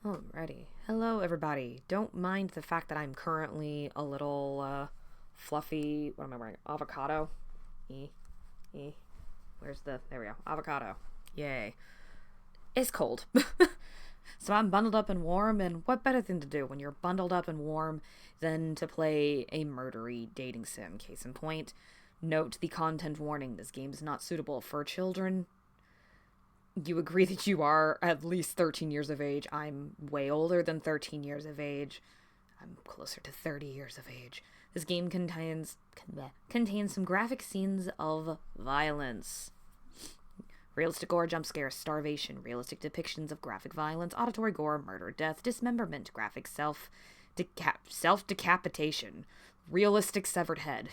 Alrighty. Hello, everybody. Don't mind the fact that I'm currently a little, fluffy. What am I wearing? Avocado? E. E. There we go. Avocado. Yay. It's cold. So I'm bundled up and warm, and what better thing to do when you're bundled up and warm than to play a murdery dating sim? Case in point, note the content warning. This game is not suitable for children. You agree that you are at least 13 years of age. I'm way older than 13 years of age. I'm closer to 30 years of age. This game contains some graphic scenes of violence. Realistic gore, jump scares, starvation, realistic depictions of graphic violence, auditory gore, murder, death, dismemberment, graphic self-decapitation, realistic severed head.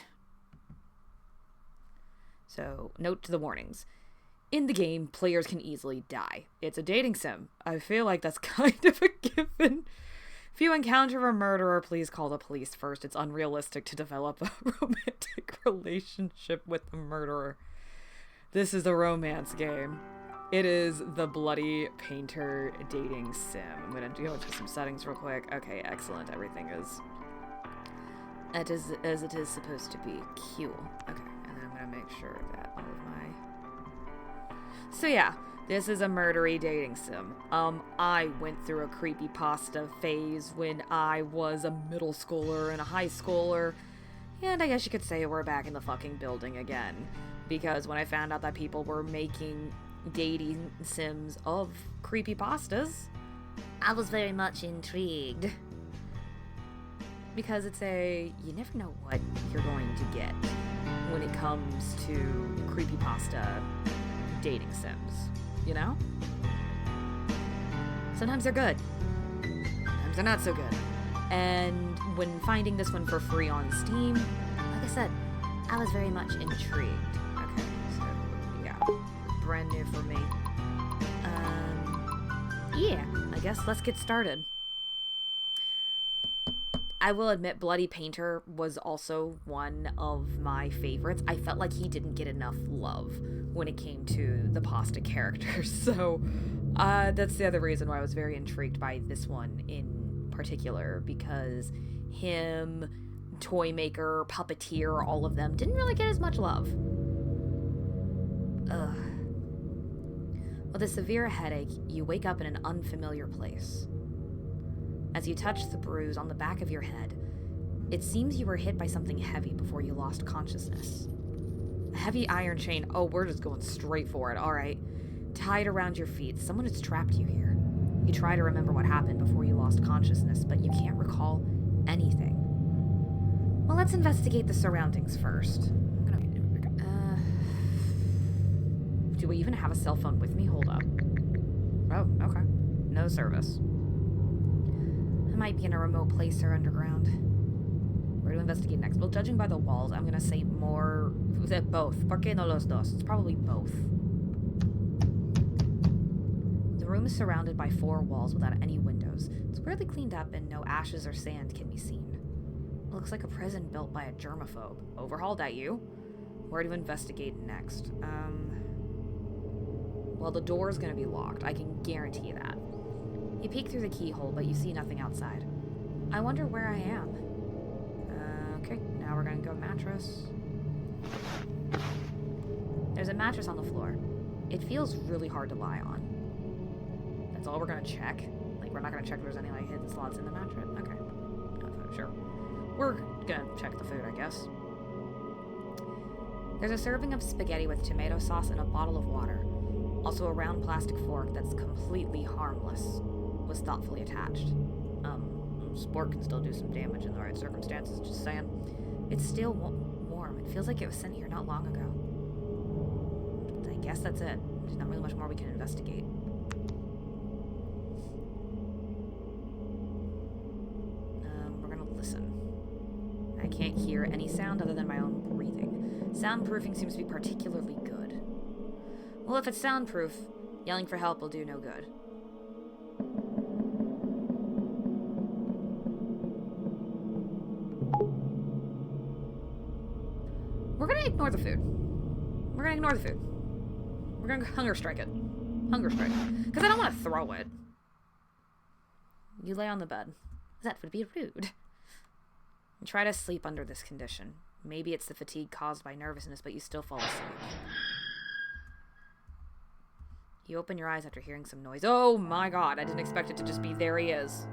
So, note to the warnings. In the game, players can easily die. It's a dating sim. I feel like that's kind of a given. If you encounter a murderer, please call the police first. It's unrealistic to develop a romantic relationship with the murderer. This is a romance game. It is the Bloody Painter dating sim. I'm gonna go into some settings real quick. Okay, excellent. Everything is as it is supposed to be. Cool. Okay, and then I'm gonna make sure that all of my... So yeah, this is a murdery dating sim. I went through a creepypasta phase when I was a middle schooler and a high schooler, and I guess you could say we're back in the fucking building again. Because when I found out that people were making dating sims of creepypastas, I was very much intrigued. Because you never know what you're going to get when it comes to creepypasta dating sims, you know? Sometimes they're good. Sometimes they're not so good. And when finding this one for free on Steam, like I said, I was very much intrigued. Okay, so yeah, brand new for me. Yeah, I guess let's get started. I will admit Bloody Painter was also one of my favorites. I felt like he didn't get enough love when it came to the pasta characters, so that's the other reason why I was very intrigued by this one in particular, because him, toy maker, puppeteer, all of them didn't really get as much love. Ugh. With a severe headache, you wake up in an unfamiliar place. As you touch the bruise on the back of your head, it seems you were hit by something heavy before you lost consciousness. A heavy iron chain, oh, we're just going straight for it, alright, tied around your feet. Someone has trapped you here. You try to remember what happened before you lost consciousness, but you can't recall anything. Well, let's investigate the surroundings first. Do we even have a cell phone with me? Hold up. Oh, okay. No service. I might be in a remote place or underground. Where to investigate next? Well, judging by the walls, I'm gonna say more... both. ¿Por qué no los dos? It's probably both. The room is surrounded by 4 walls without any windows. It's weirdly cleaned up and no ashes or sand can be seen. It looks like a prison built by a germaphobe. Overhauled at you. Where to investigate next? Well, the door's gonna be locked. I can guarantee that. You peek through the keyhole, but you see nothing outside. I wonder where I am. Okay, now we're gonna go mattress. There's a mattress on the floor. It feels really hard to lie on. That's all we're gonna check? Like, we're not gonna check if there's any, like, hidden slots in the mattress? Okay. Sure. We're gonna check the food, I guess. There's a serving of spaghetti with tomato sauce and a bottle of water. Also a round plastic fork that's completely harmless was thoughtfully attached. Sport can still do some damage in the right circumstances, just saying. It's still warm. It feels like it was sent here not long ago. I guess that's it. There's not really much more we can investigate. We're gonna listen. I can't hear any sound other than my own breathing. Soundproofing seems to be particularly good. Well, if it's soundproof, yelling for help will do no good. We're gonna ignore the food. We're gonna ignore the food. We're gonna hunger strike it. Hunger strike. Because I don't want to throw it. You lay on the bed. That would be rude. And try to sleep under this condition. Maybe it's the fatigue caused by nervousness, but you still fall asleep. You open your eyes after hearing some noise. Oh my god, I didn't expect it to just be there he is.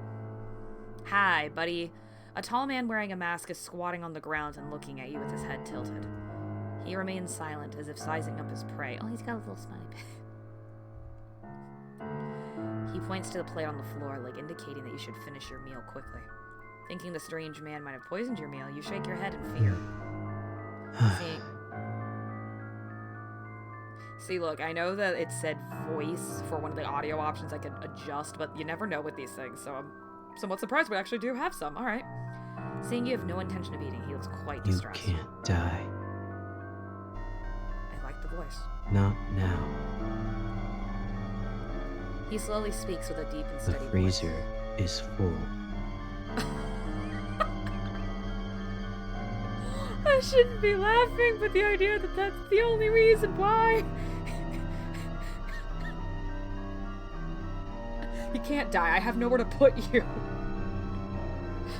Hi, buddy. A tall man wearing a mask is squatting on the ground and looking at you with his head tilted. He remains silent, as if sizing up his prey. Oh, he's got a little smiley bit. He points to the plate on the floor, like indicating that you should finish your meal quickly. Thinking the strange man might have poisoned your meal, you shake your head in fear. See, look, I know that it said voice for one of the audio options I could adjust, but you never know with these things, so I'm somewhat surprised we actually do have some. Alright. Seeing you have no intention of eating, he looks quite distressed. You can't die. I like the voice. Not now. He slowly speaks with a deep and steady The freezer is full. I shouldn't be laughing, but the idea that that's the only reason why. You can't die. I have nowhere to put you.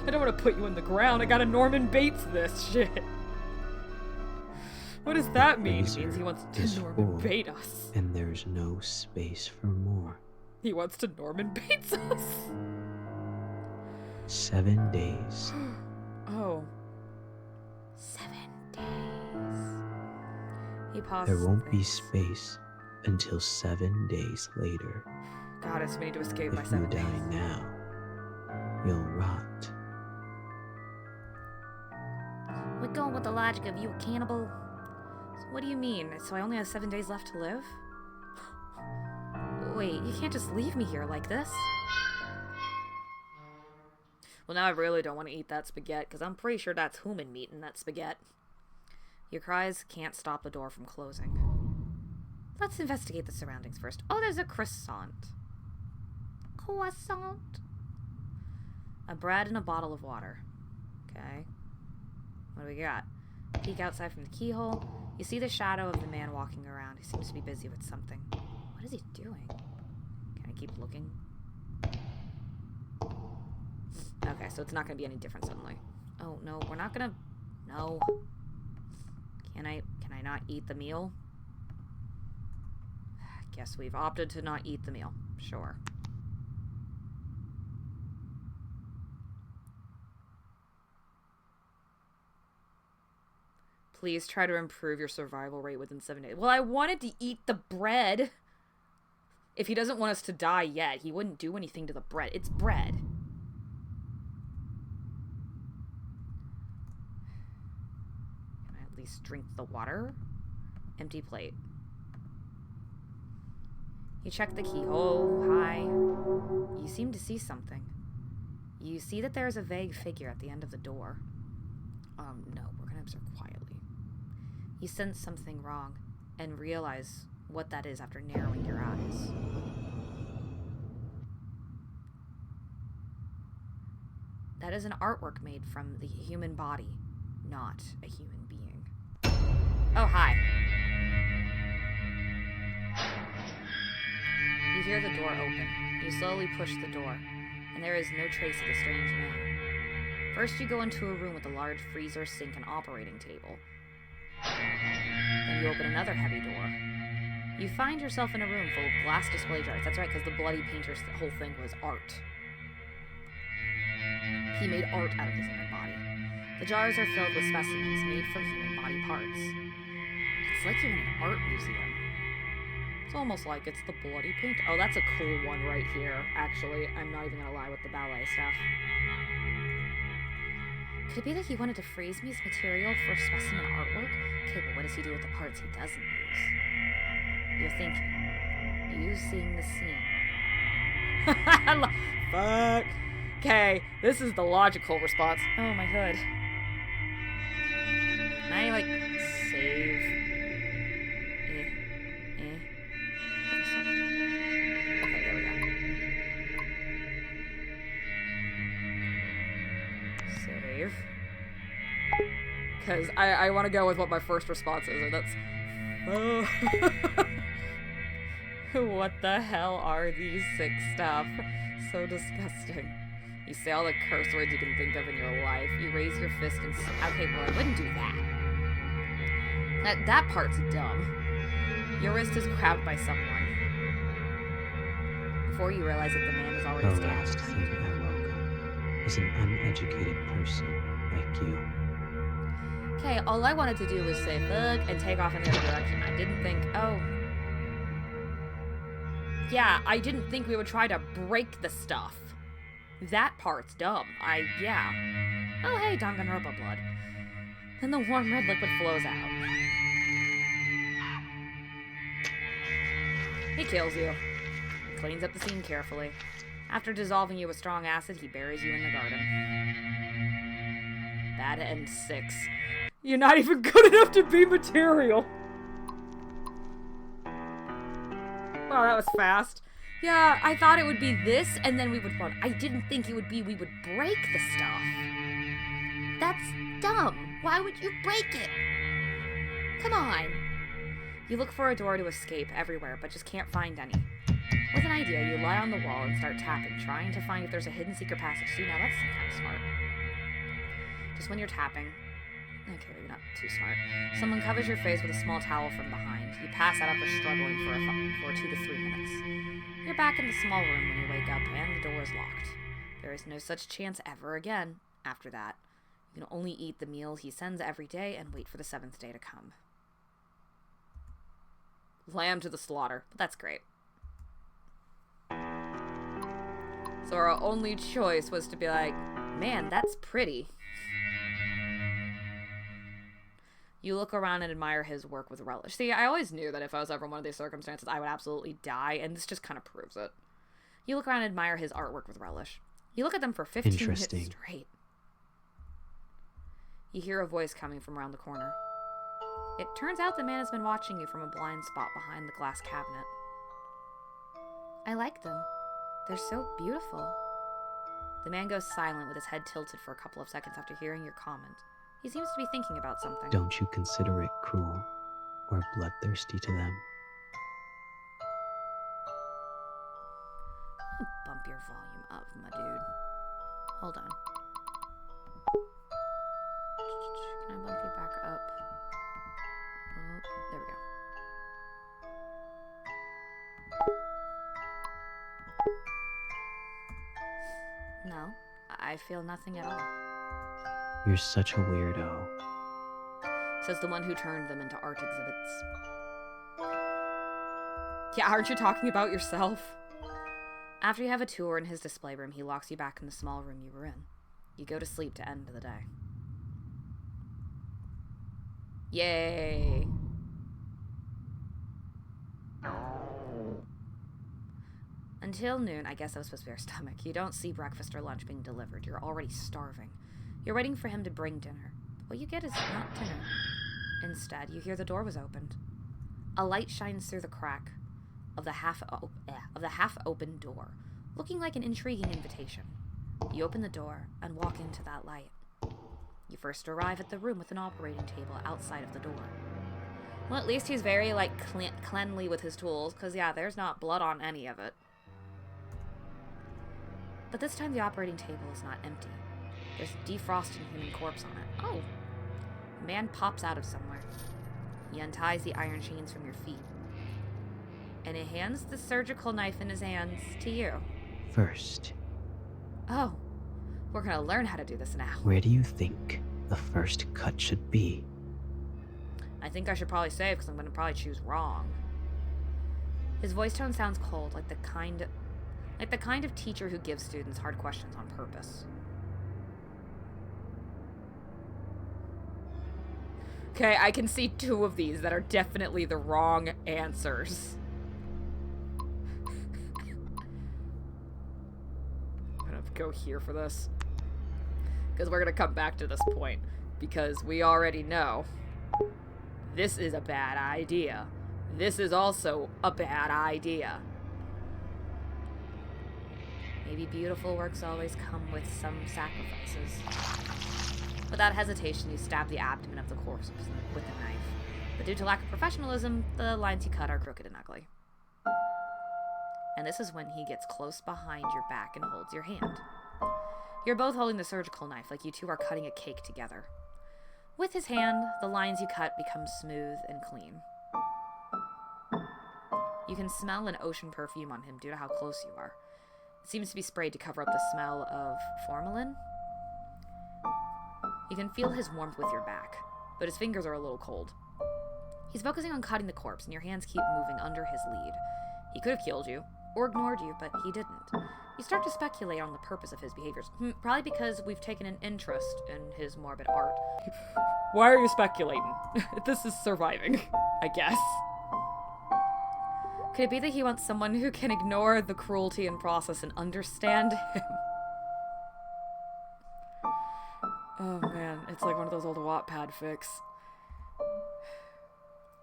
I don't want to put you in the ground. I gotta Norman Bates this shit. What does that mean? It means he wants to Norman Bates us. And there's no space for more. He wants to Norman Bates us. 7 days. Oh. 7 days. He pauses. There won't be space until 7 days later. God, it's me to escape by 7 days. If you die now, you'll rot. We're going with the logic of you a cannibal. So what do you mean? So I only have 7 days left to live? Wait, you can't just leave me here like this. Well, now I really don't want to eat that spaghetti, because I'm pretty sure that's human meat in that spaghetti. Your cries can't stop the door from closing. Let's investigate the surroundings first. Oh, there's a croissant. Croissant. A bread and a bottle of water. Okay. What do we got? Peek outside from the keyhole. You see the shadow of the man walking around. He seems to be busy with something. What is he doing? Can I keep looking? Okay, so it's not going to be any different suddenly. Oh, no, we're not going to... No. Can I not eat the meal? Guess we've opted to not eat the meal. Sure. Please try to improve your survival rate within 7 days. Well, I wanted to eat the bread. If he doesn't want us to die yet, he wouldn't do anything to the bread. It's bread. Can I at least drink the water? Empty plate. You check the keyhole. Hi. You seem to see something. You see that there is a vague figure at the end of the door. No, we're gonna observe quietly. You sense something wrong and realize what that is after narrowing your eyes. That is an artwork made from the human body, not a human being. Oh, hi. You hear the door open. You slowly push the door, and there is no trace of the strange man. First, you go into a room with a large freezer, sink, and operating table. Then you open another heavy door. You find yourself in a room full of glass display jars. That's right, because the Bloody Painter's whole thing was art. He made art out of his human body. The jars are filled with specimens made from human body parts. It's like you're in an art museum. It's almost like it's the Bloody Painter. Oh, that's a cool one right here, actually. I'm not even gonna lie with the ballet stuff. Could it be that he wanted to freeze me as material for specimen artwork? Okay, but what does he do with the parts he doesn't use? You're thinking. You seeing the scene. Fuck. Okay, this is the logical response. Oh, my hood. Can I, like, save? Okay, there we go. Save. Because I want to go with what my first response is, and that's... Oh. What the hell are these sick stuff? So disgusting. You say all the curse words you can think of in your life. You raise your fist and okay, well, I wouldn't do that. That part's dumb. Your wrist is grabbed by someone. Before you realize it, the man is already The standing last behind thing you. I welcome is an uneducated person like you. Okay, all I wanted to do was say fuck and take off in the other direction. I didn't think, oh. Yeah, I didn't think we would try to break the stuff. That part's dumb. Yeah. Oh, hey, Danganronpa blood. Then the warm red liquid flows out. He kills you. Cleans up the scene carefully. After dissolving you with strong acid, he buries you in the garden. Bad end 6. You're not even good enough to be material. Wow, that was fast. Yeah, I thought it would be this, and then we would run. I didn't think it would be we would break the stuff. That's dumb. Why would you break it? Come on. You look for a door to escape everywhere, but just can't find any. With an idea, you lie on the wall and start tapping, trying to find if there's a hidden secret passage. See, now that's kind of smart. Just when you're tapping... Okay, maybe not too smart. Someone covers your face with a small towel from behind. You pass out after struggling for 2 to 3 minutes. You're back in the small room when you wake up, and the door is locked. There is no such chance ever again after that. You can only eat the meal he sends every day and wait for the 7th day to come. Lamb to the slaughter. But that's great. So our only choice was to be like, man, that's pretty. You look around and admire his work with relish. See, I always knew that if I was ever in one of these circumstances, I would absolutely die, and this just kind of proves it. You look around and admire his artwork with relish. You look at them for 15 minutes straight. You hear a voice coming from around the corner. It turns out the man has been watching you from a blind spot behind the glass cabinet. I like them. They're so beautiful. The man goes silent with his head tilted for a couple of seconds after hearing your comment. He seems to be thinking about something. Don't you consider it cruel or bloodthirsty to them? Bump your volume up, my dude. Hold on. Can I bump you back up? Oh, there we go. No, I feel nothing at all. You're such a weirdo. Says the one who turned them into art exhibits. Yeah, aren't you talking about yourself? After you have a tour in his display room, he locks you back in the small room you were in. You go to sleep to end the day. Yay! Until noon, I guess that was supposed to be our stomach. You don't see breakfast or lunch being delivered. You're already starving. You're waiting for him to bring dinner. What you get is not dinner. Instead, you hear the door was opened. A light shines through the crack of the half-open door, looking like an intriguing invitation. You open the door and walk into that light. You first arrive at the room with an operating table outside of the door. Well, at least he's very, cleanly with his tools, because, yeah, there's not blood on any of it. But this time the operating table is not empty. There's a defrosting human corpse on it. Oh! A man pops out of somewhere. He unties the iron chains from your feet. And he hands the surgical knife in his hands to you. First. Oh. We're gonna learn how to do this now. Where do you think the first cut should be? I think I should probably save, because I'm gonna probably choose wrong. His voice tone sounds cold, like the kind of teacher who gives students hard questions on purpose. Okay, I can see 2 of these that are definitely the wrong answers. I'm gonna go here for this. Because we're gonna come back to this point. Because we already know this is a bad idea. This is also a bad idea. Maybe beautiful works always come with some sacrifices. Without hesitation, you stab the abdomen of the corpse with a knife. But due to lack of professionalism, the lines you cut are crooked and ugly. and this is when he gets close behind your back and holds your hand. You're both holding the surgical knife like you two are cutting a cake together. With his hand, the lines you cut become smooth and clean. You can smell an ocean perfume on him due to how close you are. It seems to be sprayed to cover up the smell of formalin. You can feel his warmth with your back, but his fingers are a little cold. He's focusing on cutting the corpse, and your hands keep moving under his lead. He could have killed you, or ignored you, but he didn't. You start to speculate on the purpose of his behaviors, probably because we've taken an interest in his morbid art. Why are you speculating? This is surviving, I guess. Could it be that he wants someone who can ignore the cruelty and process and understand him? Oh man, it's like one of those old Wattpad fics.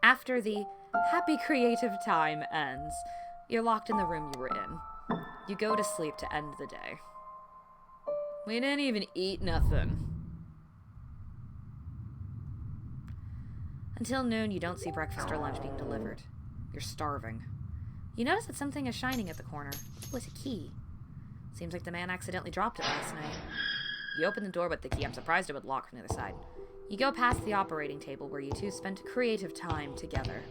After the happy creative time ends, you're locked in the room you were in. You go to sleep to end the day. We didn't even eat nothing. Until noon, you don't see breakfast or lunch being delivered. You're starving. You notice that something is shining at the corner. Oh, it's a key. Seems like the man accidentally dropped it last night. You open the door with the key. I'm surprised it would lock from the other side. You go past the operating table where you two spent creative time together.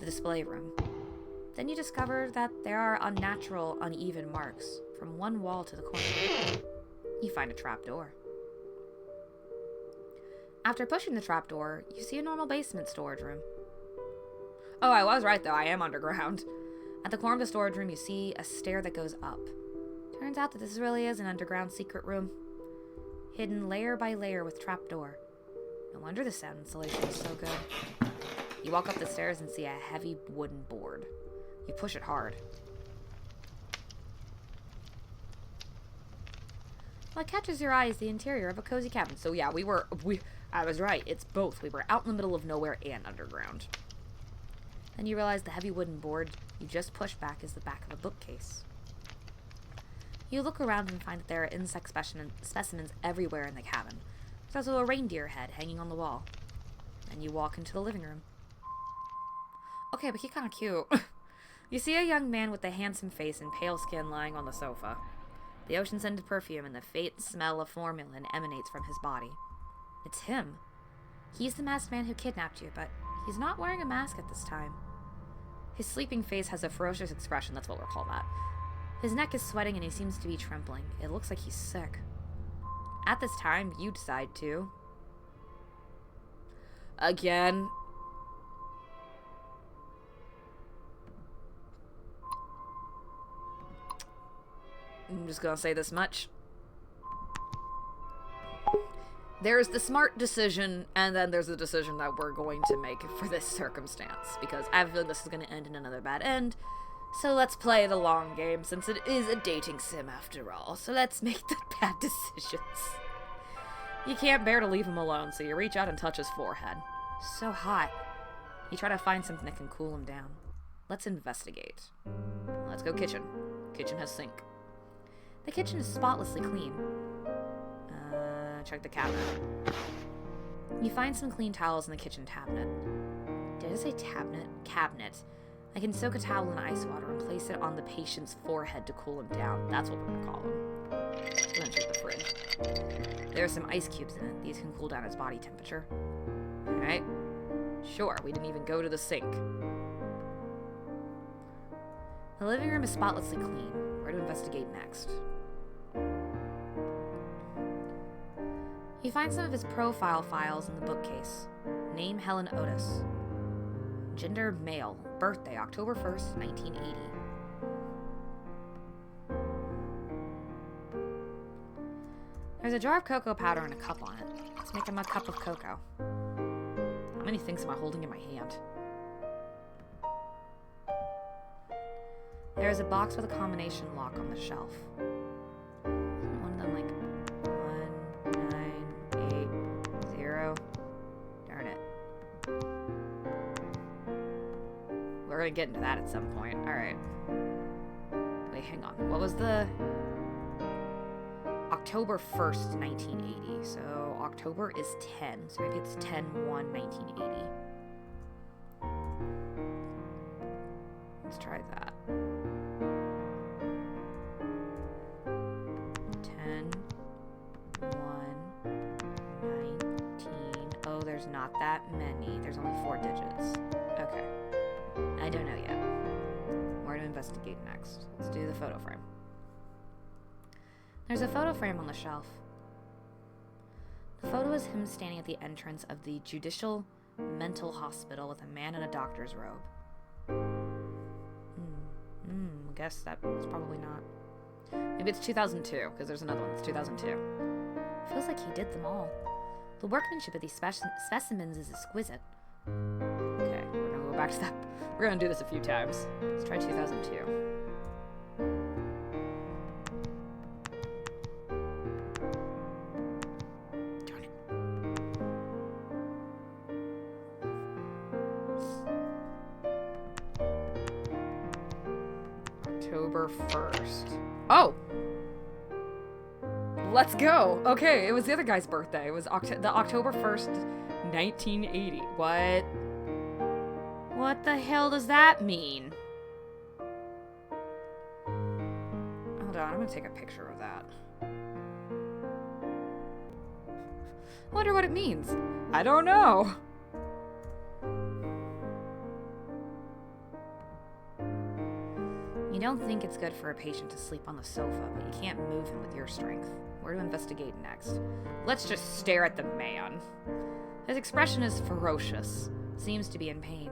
The display room. Then you discover that there are unnatural, uneven marks from one wall to the corner. You find a trapdoor. After pushing the trapdoor, you see a normal basement storage room. Oh, I was right, though. I am underground. At the corner of the storage room, you see a stair that goes up. Turns out that this really is an underground secret room. Hidden layer by layer with trapdoor. No wonder the sound insulation is so good. You walk up the stairs and see a heavy wooden board. You push it hard. What catches your eye is the interior of a cozy cabin. So yeah, I was right. It's both. We were out in the middle of nowhere and underground. Then you realize the heavy wooden board you just pushed back is the back of a bookcase. You look around and find that there are insect specimens everywhere in the cabin. There's also a reindeer head hanging on the wall. Then you walk into the living room. Okay, but he's kind of cute. You see a young man with a handsome face and pale skin lying on the sofa. The ocean-scented perfume and the faint smell of formalin emanates from his body. It's him. He's the masked man who kidnapped you, but he's not wearing a mask at this time. His sleeping face has a ferocious expression, that's what we'll call that. His neck is sweating and he seems to be trembling. It looks like he's sick. At this time, you decide to... Again... I'm just gonna say this much. There's the smart decision, and then there's the decision that we're going to make for this circumstance, because I have a feeling this is going to end in another bad end. So let's play the long game, since it is a dating sim after all. So let's make the bad decisions. You can't bear to leave him alone, so you reach out and touch his forehead. So hot. You try to find something that can cool him down. Let's investigate. Let's go kitchen. Kitchen has sink. The kitchen is spotlessly clean. Check the cabinet. You find some clean towels in the kitchen cabinet. Did I say cabinet? Cabinet. I can soak a towel in ice water and place it on the patient's forehead to cool him down. That's what we're gonna call him. Then check the fridge. There are some ice cubes in it. These can cool down his body temperature. Alright. Sure, we didn't even go to the sink. The living room is spotlessly clean. Where to investigate next? You find some of his profile files in the bookcase. Name Helen Otis. Gender male. Birthday October 1st, 1980. There's a jar of cocoa powder and a cup on it. Let's make him a cup of cocoa. How many things am I holding in my hand? There is a box with a combination lock on the shelf. Isn't one of them like 1980? Darn it. We're gonna get into that at some point. Alright. Wait, hang on. What was the... October 1st, 1980. So October is 10. So maybe it's 10/1/1980. Let's try that. There's not that many. There's only 4 digits. Okay. I don't know yet. Where to investigate next? Let's do the photo frame. There's a photo frame on the shelf. The photo is him standing at the entrance of the Judicial Mental Hospital with a man in a doctor's robe. Guess that was probably not. Maybe it's 2002, because there's another one that's 2002. Feels like he did them all. The workmanship of these specimens is exquisite. Okay, we're gonna go back to that. We're gonna do this a few times. Let's try 2002. Darn it. October 1st. Oh! Let's go! Okay, it was the other guy's birthday. It was the October 1st, 1980. What? What the hell does that mean? Hold on, I'm gonna take a picture of that. I wonder what it means. I don't know. You don't think it's good for a patient to sleep on the sofa, but you can't move him with your strength. Where to investigate next? Let's just stare at the man. His expression is ferocious. Seems to be in pain.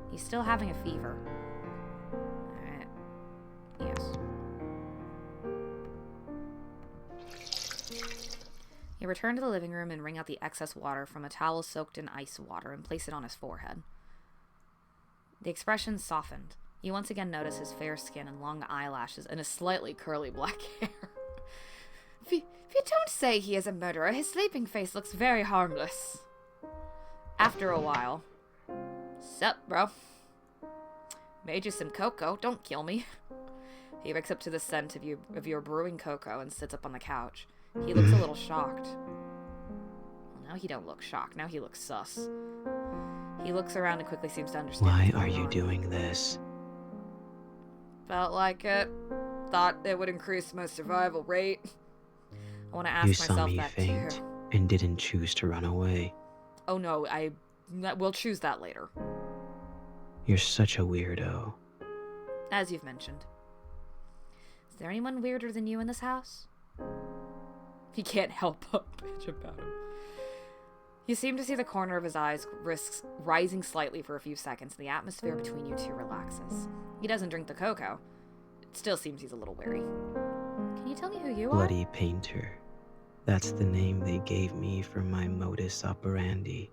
He's still having a fever. Alright. Yes. You return to the living room and wring out the excess water from a towel soaked in ice water and place it on his forehead. The expression softened. You once again notice his fair skin and long eyelashes and his slightly curly black hair. If you don't say he is a murderer, his sleeping face looks very harmless. After a while. Sup, bro? Made you some cocoa. Don't kill me. He wakes up to the scent of your brewing cocoa and sits up on the couch. He looks a little shocked. Well, now he don't look shocked. Now he looks sus. He looks around and quickly seems to understand. Why are you doing this? Felt like it. Thought it would increase my survival rate. I want to ask myself that too. You saw me faint and didn't choose to run away. Oh no, we'll choose that later. You're such a weirdo. As you've mentioned. Is there anyone weirder than you in this house? He can't help but bitch about him. You seem to see the corner of his eyes rising slightly for a few seconds, and the atmosphere between you two relaxes. He doesn't drink the cocoa. It still seems he's a little wary. Can you tell me who you are? Bloody Painter. That's the name they gave me for my modus operandi.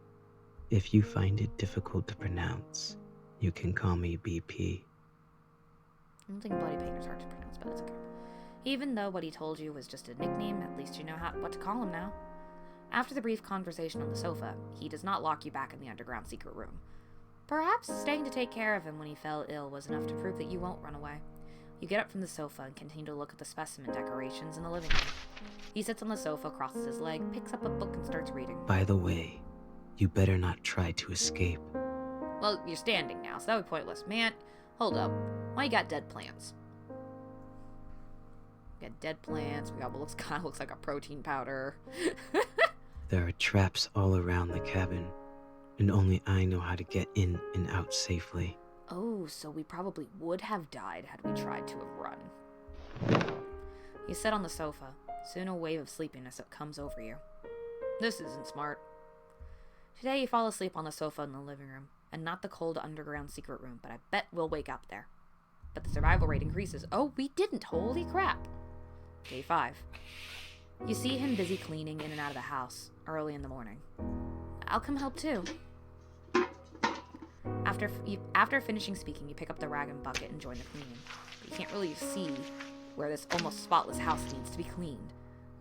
If you find it difficult to pronounce, you can call me BP. I don't think Bloody Painter's hard to pronounce, but it's okay. Even though what he told you was just a nickname, at least you know what to call him now. After the brief conversation on the sofa, he does not lock you back in the underground secret room. Perhaps staying to take care of him when he fell ill was enough to prove that you won't run away. You get up from the sofa and continue to look at the specimen decorations in the living room. He sits on the sofa, crosses his leg, picks up a book and starts reading. By the way, you better not try to escape. Well, you're standing now, so that would be pointless. Man, hold up. Why you got dead plants? We got dead plants, we got what kind of looks like a protein powder. There are traps all around the cabin, and only I know how to get in and out safely. Oh, so we probably would have died had we tried to have run. You sit on the sofa. Soon a wave of sleepiness comes over you. This isn't smart. Today you fall asleep on the sofa in the living room, and not the cold underground secret room, but I bet we'll wake up there. But the survival rate increases. Oh, we didn't! Holy crap! Day 5. You see him busy cleaning in and out of the house, early in the morning. I'll come help too. After finishing speaking, you pick up the rag and bucket and join the cleaning. But you can't really see where this almost spotless house needs to be cleaned.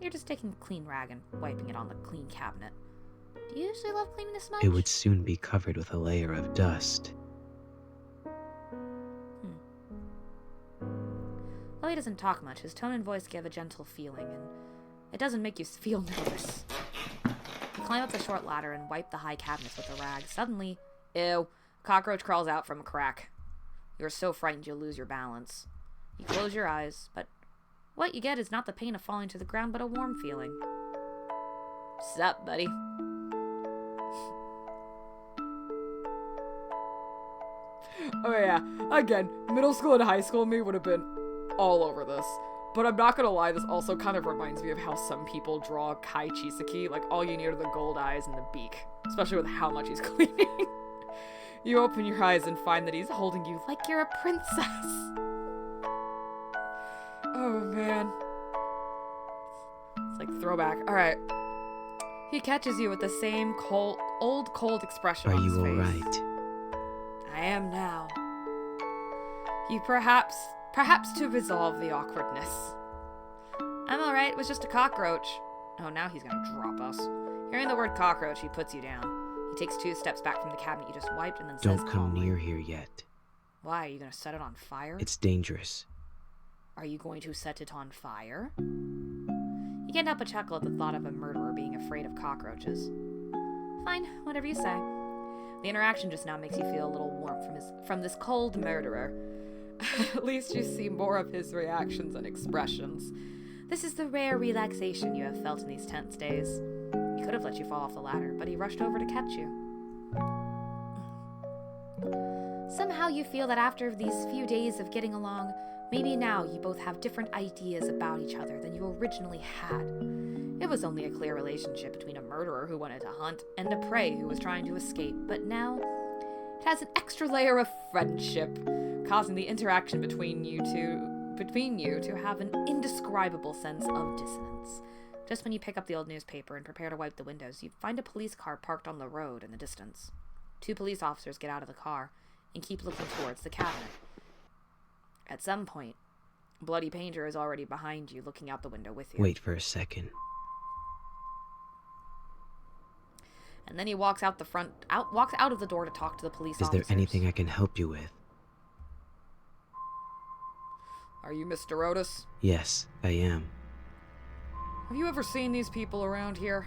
You're just taking a clean rag and wiping it on the clean cabinet. Do you usually love cleaning this much? It would soon be covered with a layer of dust. Though he doesn't talk much, his tone and voice give a gentle feeling, and it doesn't make you feel nervous. You climb up the short ladder and wipe the high cabinets with a rag. Suddenly, ew, a cockroach crawls out from a crack. You're so frightened you'll lose your balance. You close your eyes, but what you get is not the pain of falling to the ground, but a warm feeling. Sup, buddy? Oh yeah, again, middle school and high school me would have been all over this. But I'm not gonna lie, this also kind of reminds me of how some people draw Kai Chisaki. Like, all you need are the gold eyes and the beak. Especially with how much he's cleaning. You open your eyes and find that he's holding you like you're a princess. Oh, man. It's like throwback. Alright. He catches you with the same cold expression on his face. Are you alright? I am now. You perhaps to resolve the awkwardness. I'm alright, it was just a cockroach. Oh, now he's gonna drop us. Hearing the word cockroach, he puts you down. He takes 2 steps back from the cabinet you just wiped and then says, Don't come near here yet. Why, are you gonna set it on fire? It's dangerous. Are you going to set it on fire? You can't help but chuckle at the thought of a murderer being afraid of cockroaches. Fine, whatever you say. The interaction just now makes you feel a little warmth from this cold murderer. At least you see more of his reactions and expressions. This is the rare relaxation you have felt in these tense days. He could have let you fall off the ladder, but he rushed over to catch you. Somehow you feel that after these few days of getting along, maybe now you both have different ideas about each other than you originally had. It was only a clear relationship between a murderer who wanted to hunt and a prey who was trying to escape, but now it has an extra layer of friendship, causing the interaction between you to have an indescribable sense of dissonance. Just when you pick up the old newspaper and prepare to wipe the windows, you find a police car parked on the road in the distance. 2 police officers get out of the car and keep looking towards the cabinet. At some point, Bloody Painter is already behind you, looking out the window with you. Wait for a second. And then he walks out of the door to talk to the police officers. Is there anything I can help you with? Are you Mr. Otis? Yes, I am. Have you ever seen these people around here?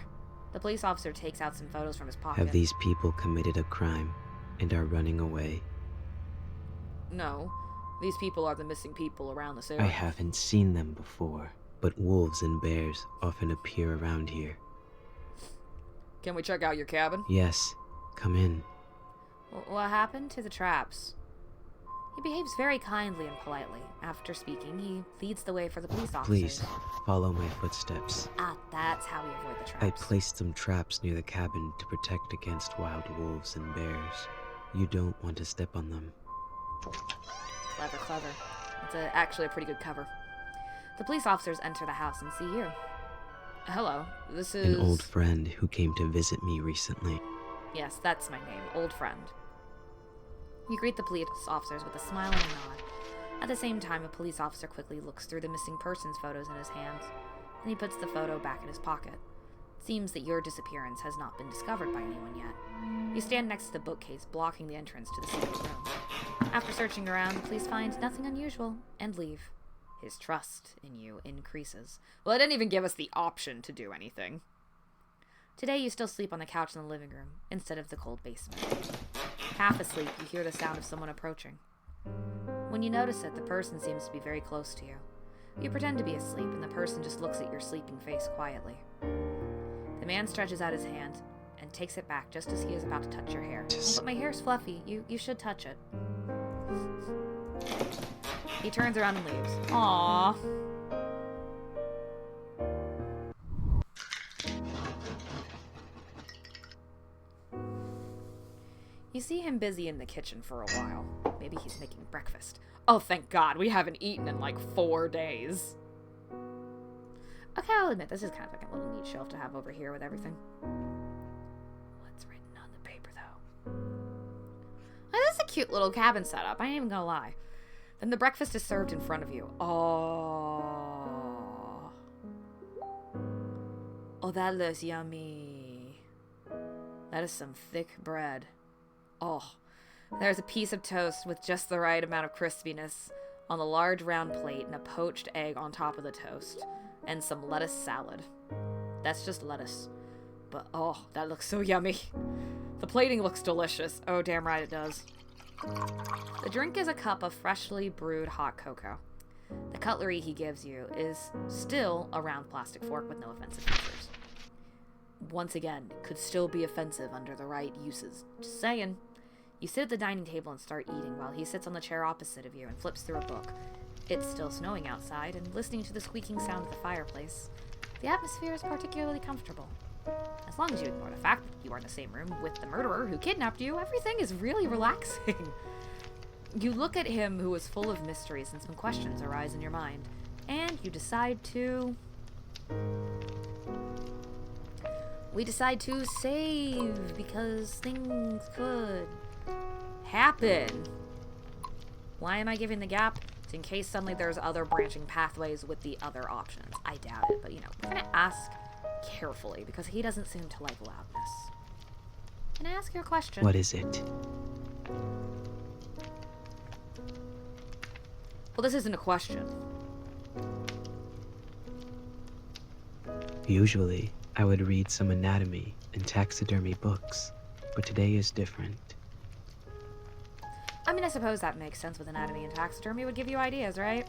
The police officer takes out some photos from his pocket. Have these people committed a crime and are running away? No. These people are the missing people around this area. I haven't seen them before, but wolves and bears often appear around here. Can we check out your cabin? Yes, come in. What happened to the traps? He behaves very kindly and politely. After speaking, he leads the way for the police officers. Please, follow my footsteps. Ah, that's how we avoid the traps. I placed some traps near the cabin to protect against wild wolves and bears. You don't want to step on them. Clever. It's actually a pretty good cover. The police officers enter the house and see you. Hello, this is... An old friend who came to visit me recently. Yes, that's my name, old friend. You greet the police officers with a smile and a nod. At the same time, a police officer quickly looks through the missing persons photos in his hands, and he puts the photo back in his pocket. It seems that your disappearance has not been discovered by anyone yet. You stand next to the bookcase, blocking the entrance to the secret room. After searching around, the police find nothing unusual and leave. His trust in you increases. Well, it didn't even give us the option to do anything. Today, you still sleep on the couch in the living room, instead of the cold basement. Half asleep, you hear the sound of someone approaching. When you notice it, the person seems to be very close to you. You pretend to be asleep, and the person just looks at your sleeping face quietly. The man stretches out his hand and takes it back just as he is about to touch your hair. But my hair's fluffy. You should touch it. He turns around and leaves. Aww. You see him busy in the kitchen for a while. Maybe he's making breakfast. Oh, thank God, we haven't eaten in like 4 days. Okay, I'll admit, this is kind of like a little neat shelf to have over here with everything. What's written on the paper, though? Oh, this is a cute little cabin setup, I ain't even gonna lie. Then the breakfast is served in front of you. Oh. Oh, that looks yummy. That is some thick bread. Oh, there's a piece of toast with just the right amount of crispiness on the large round plate and a poached egg on top of the toast. And some lettuce salad. That's just lettuce. But oh, that looks so yummy. The plating looks delicious. Oh, damn right it does. The drink is a cup of freshly brewed hot cocoa. The cutlery he gives you is still a round plastic fork with no offensive features. Once again, it could still be offensive under the right uses. Just saying. You sit at the dining table and start eating while he sits on the chair opposite of you and flips through a book. It's still snowing outside, and listening to the squeaking sound of the fireplace, the atmosphere is particularly comfortable. As long as you ignore the fact that you are in the same room with the murderer who kidnapped you, everything is really relaxing. You look at him who is full of mysteries and some questions arise in your mind, and you decide to... We decide to save because things could happen. Why am I giving the gap? It's in case suddenly there's other branching pathways with the other options. I doubt it, but we're gonna ask carefully because he doesn't seem to like loudness. Can I ask you a question? What is it? Well, this isn't a question. Usually, I would read some anatomy and taxidermy books, but today is different. I mean, I suppose that makes sense with anatomy and taxidermy. Would give you ideas, right?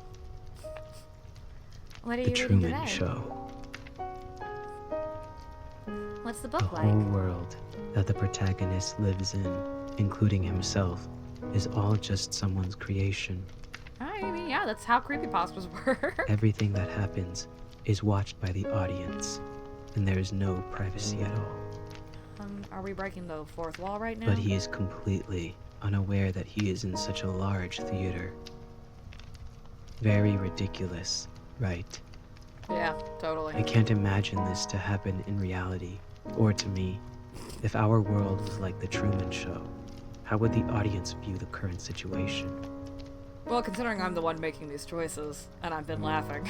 What are The you reading Truman today? Show. What's the The book like? whole world that the protagonist lives in, including himself, is all just someone's creation. I mean, yeah, that's how creepypastas work. Everything that happens is watched by the audience, and there is no privacy at all. Are we breaking the fourth wall right now? But he is completely unaware that he is in such a large theater. Very ridiculous, right? Yeah, totally. I can't imagine this to happen in reality, or to me. If our world was like the Truman Show, how would the audience view the current situation? Well, considering I'm the one making these choices, and I've been laughing.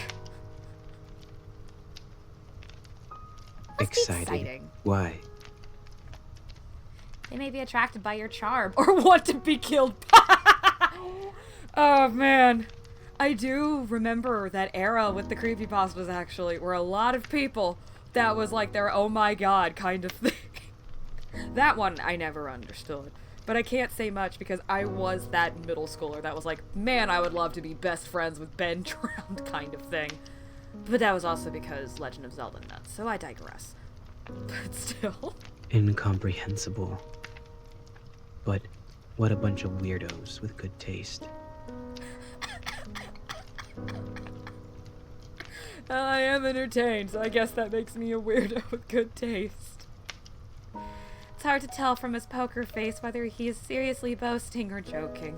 Must be exciting. Why? They may be attracted by your charm or want to be killed. Oh, man. I do remember that era with the creepypastas, actually, where a lot of people, that was like their oh my god kind of thing. That one I never understood. But I can't say much because I was that middle schooler that was like, man, I would love to be best friends with Ben Drowned kind of thing. But that was also because Legend of Zelda nuts, so I digress. But still. Incomprehensible. But what a bunch of weirdos with good taste. I am entertained, so I guess that makes me a weirdo with good taste. It's hard to tell from his poker face whether he is seriously boasting or joking.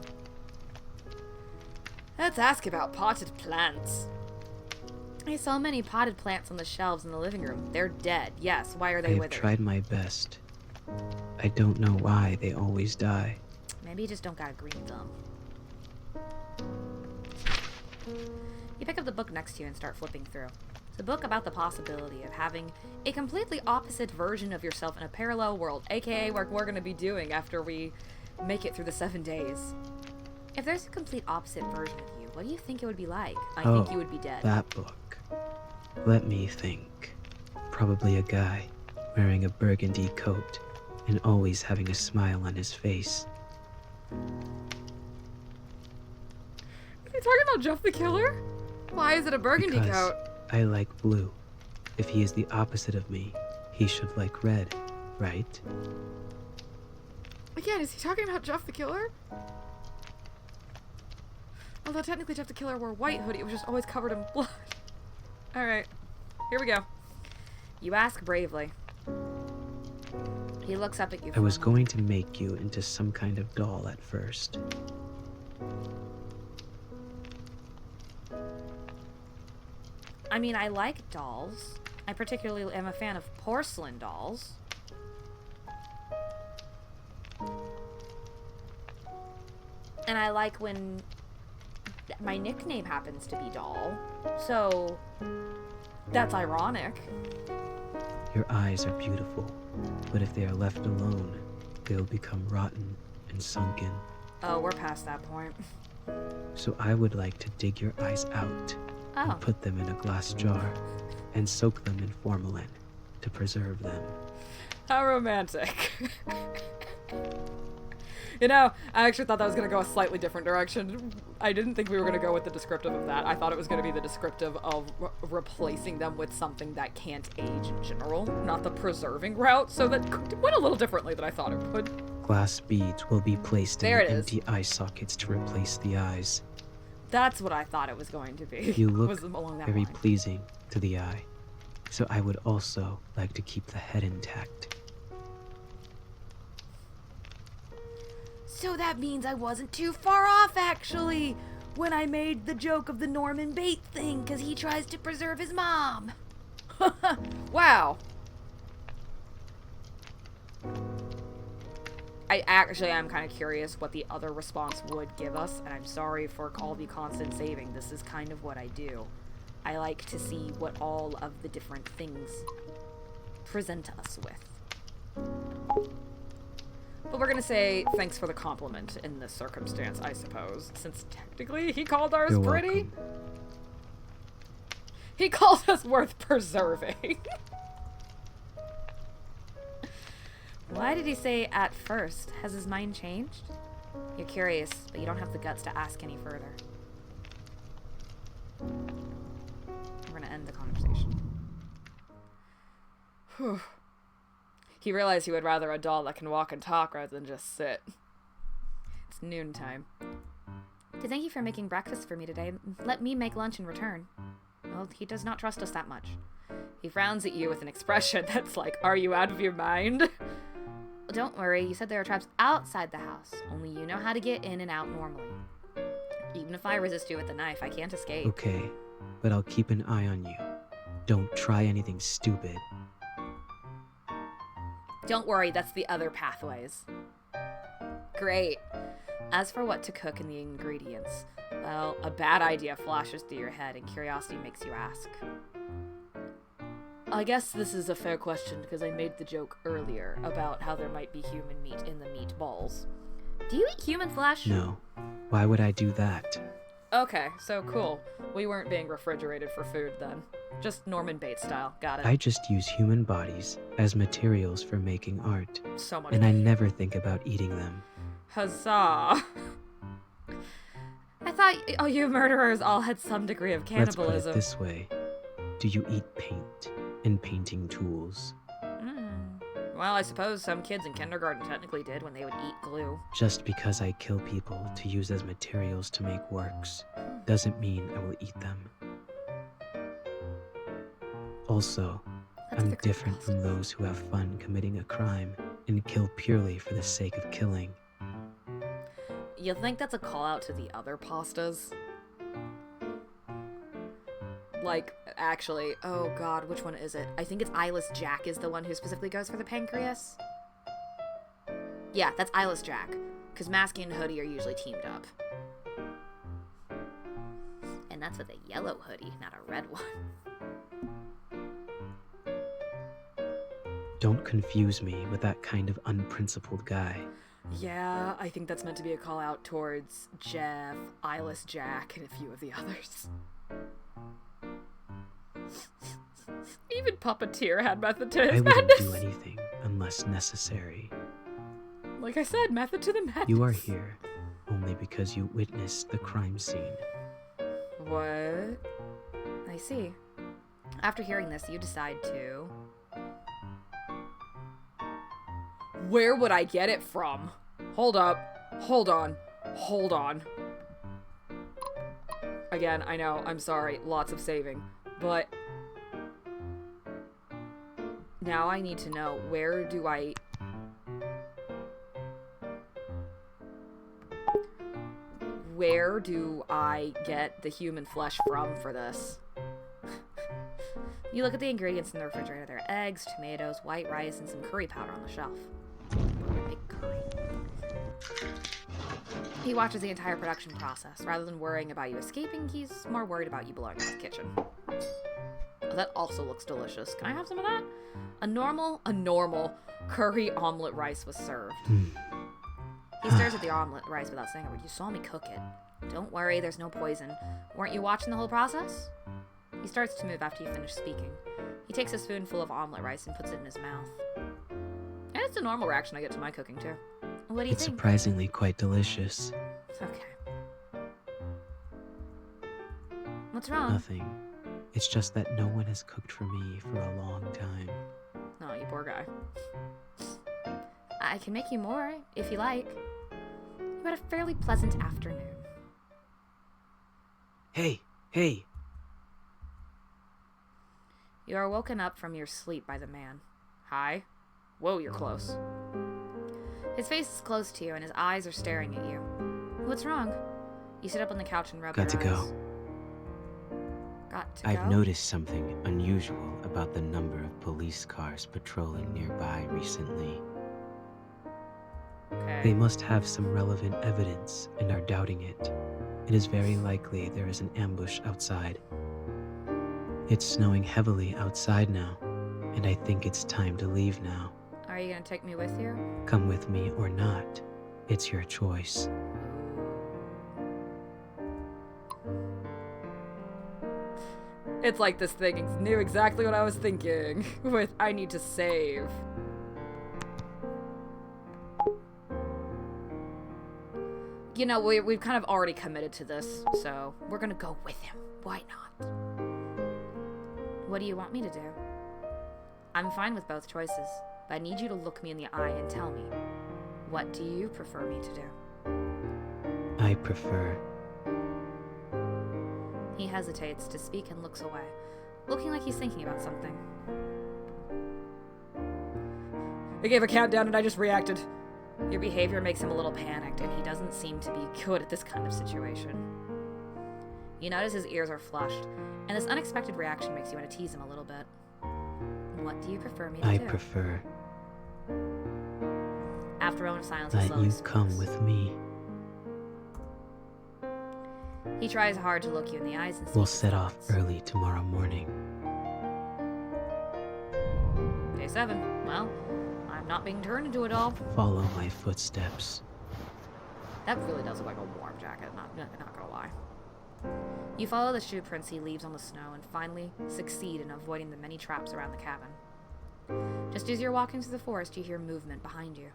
Let's ask about potted plants. I saw many potted plants on the shelves in the living room. They're dead. Yes, why are they I've withered? tried my best. I don't know why they always die. Maybe you just don't got a green thumb. You pick up the book next to you and start flipping through. It's a book about the possibility of having a completely opposite version of yourself in a parallel world, aka what we're going to be doing after we make it through the 7 days. If there's a complete opposite version of you, what do you think it would be like? I think you would be dead. That book. Let me think. Probably a guy wearing a burgundy coat and always having a smile on his face. Are you talking about Jeff the Killer? Why is it a burgundy Because coat? I like blue. If he is the opposite of me, he should like red, right? Again, is he talking about Jeff the Killer? Although technically Jeff the Killer wore a white hoodie, it was just always covered in blood. Alright, here we go. You ask bravely. He looks up at you. I was going to make you into some kind of doll at first. I mean, I like dolls. I particularly am a fan of porcelain dolls. And I like when my nickname happens to be Doll. So, that's ironic. Your eyes are beautiful, but if they are left alone, they'll become rotten and sunken. Oh, we're past that point. So I would like to dig your eyes out and put them in a glass jar and soak them in formalin to preserve them. How romantic. You know, I actually thought that was going to go a slightly different direction. I didn't think we were going to go with the descriptive of that. I thought it was going to be the descriptive of replacing them with something that can't age in general, not the preserving route. So that went a little differently than I thought it would. Glass beads will be placed in There the it is. empty eye sockets to replace the eyes. That's what I thought it was going to be. You Was look along that very line. pleasing to the eye, so I would also like to keep the head intact. So that means I wasn't too far off, actually, when I made the joke of the Norman Bates thing, because he tries to preserve his mom. Wow. I'm kind of curious what the other response would give us, and I'm sorry for call the constant saving. This is kind of what I do. I like to see what all of the different things present us with. But we're gonna say thanks for the compliment in this circumstance, I suppose, since technically he called ours You're pretty. welcome. He called us worth preserving. Why did he say at first? Has his mind changed? You're curious, but you don't have the guts to ask any further. We're gonna end the conversation. Whew. He realized he would rather a doll that can walk and talk rather than just sit. It's noontime. To thank you for making breakfast for me today, let me make lunch in return. Well, he does not trust us that much. He frowns at you with an expression that's like, are you out of your mind? Don't worry, you said there are traps outside the house. Only you know how to get in and out normally. Even if I resist you with the knife, I can't escape. Okay, but I'll keep an eye on you. Don't try anything stupid. Don't worry, that's the other pathways. Great. As for what to cook and the ingredients, well, a bad idea flashes through your head and curiosity makes you ask. I guess this is a fair question because I made the joke earlier about how there might be human meat in the meatballs. Do you eat human flesh? No. Why would I do that? Okay, so cool. We weren't being refrigerated for food then. Just Norman Bates style. Got it. I just use human bodies as materials for making art, So much. and I never think about eating them. Huzzah. I thought you murderers all had some degree of Let's put cannibalism. it this way. Do you eat paint and painting tools? Well, I suppose some kids in kindergarten technically did when they would eat glue. Just because I kill people to use as materials to make works doesn't mean I will eat them. Also, That's I'm the different creepypasta. from those who have fun committing a crime and kill purely for the sake of killing. You think that's a call out to the other pastas? Like, actually, oh god, which one is it? I think it's Eyeless Jack is the one who specifically goes for the pancreas. Yeah, that's Eyeless Jack. Because Masky and Hoodie are usually teamed up. And that's with a yellow hoodie, not a red one. Don't confuse me with that kind of unprincipled guy. Yeah, I think that's meant to be a call out towards Jeff, Eyeless Jack, and a few of the others. Even Puppeteer had method to I his wouldn't madness. do anything unless necessary. Like I said, method to the madness. You are here only because you witnessed the crime scene. What? I see. After hearing this, you decide to... Where would I get it from? Hold up. Hold on. Hold on. Again, I know, I'm sorry, lots of saving. But... now I need to know, where do I... where do I get the human flesh from for this? You look at the ingredients in the refrigerator. There are eggs, tomatoes, white rice, and some curry powder on the shelf. Make curry. He watches the entire production process. Rather than worrying about you escaping, he's more worried about you blowing up the kitchen. Oh, that also looks delicious. Can I have some of that? A normal curry omelet rice was served. He stares at the omelet rice without saying a word. You saw me cook it. Don't worry, there's no poison. Weren't you watching the whole process? He starts to move after you finish speaking. He takes a spoonful of omelet rice and puts it in his mouth. And it's a normal reaction I get to my cooking, too. What do you It's think? surprisingly quite delicious. Okay. What's wrong? Nothing. It's just that no one has cooked for me for a long time. Oh, you poor guy. I can make you more, if you like. You had a fairly pleasant afternoon. Hey, hey! You are woken up from your sleep by the man. Hi. Whoa, you're close. His face is close to you, and his eyes are staring at you. What's wrong? You sit up on the couch and rub your eyes. Got to go. Got to go? I've noticed something unusual about the number of police cars patrolling nearby recently. Okay. They must have some relevant evidence and are doubting it. It is very likely there is an ambush outside. It's snowing heavily outside now, and I think it's time to leave now. Are you gonna take me with you? Come with me or not, it's your choice. It's like this thing knew exactly what I was thinking with I need to save. You know, we've kind of already committed to this, so we're gonna go with him. Why not? What do you want me to do? I'm fine with both choices, but I need you to look me in the eye and tell me, what do you prefer me to do? I prefer... He hesitates to speak and looks away, looking like he's thinking about something. They gave a countdown and I just reacted. Your behavior makes him a little panicked, and he doesn't seem to be good at this kind of situation. You notice his ears are flushed, and this unexpected reaction makes you want to tease him a little bit. What do you prefer me to do? I prefer... After a moment of silence, he Let slowly you speaks. come with me. He tries hard to look you in the eyes and speak We'll his set off thoughts. early tomorrow morning. Day 7. Well, I'm not being turned into a doll. Follow my footsteps. That really does look like a warm jacket, not gonna lie. You follow the shoe prints he leaves on the snow and finally succeed in avoiding the many traps around the cabin. Just as you're walking through the forest, you hear movement behind you.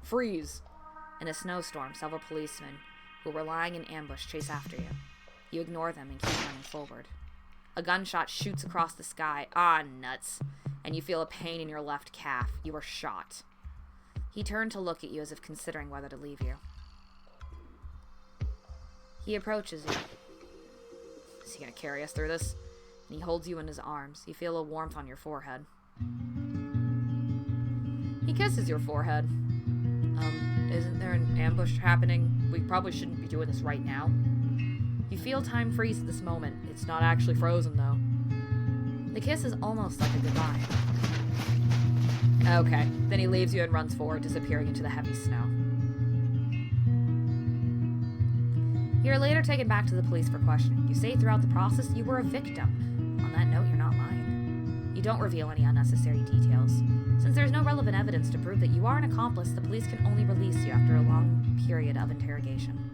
Freeze! In a snowstorm, several policemen who were lying in ambush chase after you. You ignore them and keep running forward. A gunshot shoots across the sky. Ah, nuts. And you feel a pain in your left calf. You are shot. He turned to look at you as if considering whether to leave you. He approaches you. Is he gonna carry us through this? And he holds you in his arms. You feel a warmth on your forehead. He kisses your forehead. Isn't there an ambush happening? We probably shouldn't be doing this right now. You feel time freeze at this moment. It's not actually frozen, though. The kiss is almost like a goodbye. Okay, then he leaves you and runs forward, disappearing into the heavy snow. You're later taken back to the police for questioning. You say throughout the process you were a victim. On that note, you're not lying. You don't reveal any unnecessary details. Since there's no relevant evidence to prove that you are an accomplice, the police can only release you after a long period of interrogation.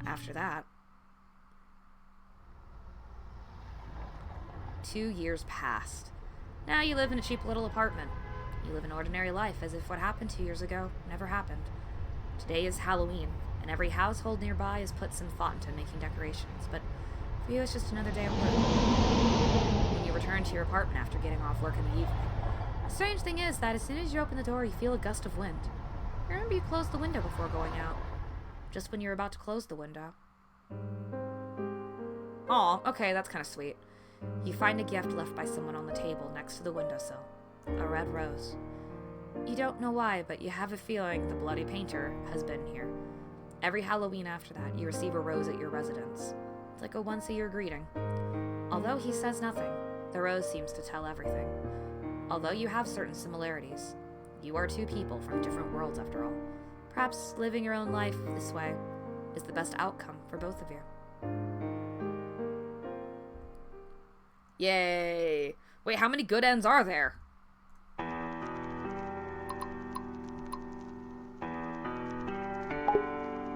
After that... 2 years passed. Now you live in a cheap little apartment. You live an ordinary life as if what happened 2 years ago never happened. Today is Halloween, and every household nearby has put some thought into making decorations, but for you it's just another day of work. When you return to your apartment after getting off work in the evening, the strange thing is that as soon as you open the door, you feel a gust of wind. You remember you closed the window before going out. Just when you're about to close the window. Aw, okay, that's kind of sweet. You find a gift left by someone on the table next to the windowsill. A red rose. You don't know why, but you have a feeling the bloody painter has been here. Every Halloween after that, you receive a rose at your residence. It's like a once-a-year greeting. Although he says nothing, the rose seems to tell everything. Although you have certain similarities, you are two people from different worlds after all. Perhaps living your own life this way is the best outcome for both of you. Yay! Wait, how many good ends are there?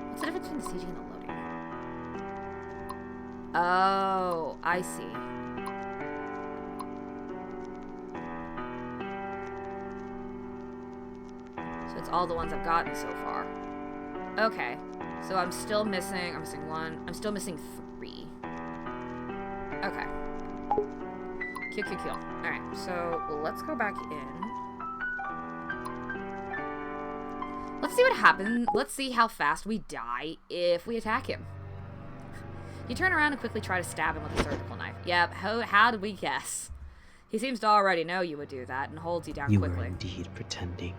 What's the difference between the CG and the loading? Oh, I see. So it's all the ones I've gotten so far. Okay, so I'm still missing one. I'm still missing 3. Okay. Cool. Alright, so let's go back in. Let's see what happens. Let's see how fast we die if we attack him. You turn around and quickly try to stab him with a surgical knife. Yep, how did we guess? He seems to already know you would do that and holds you down quickly. You were indeed pretending.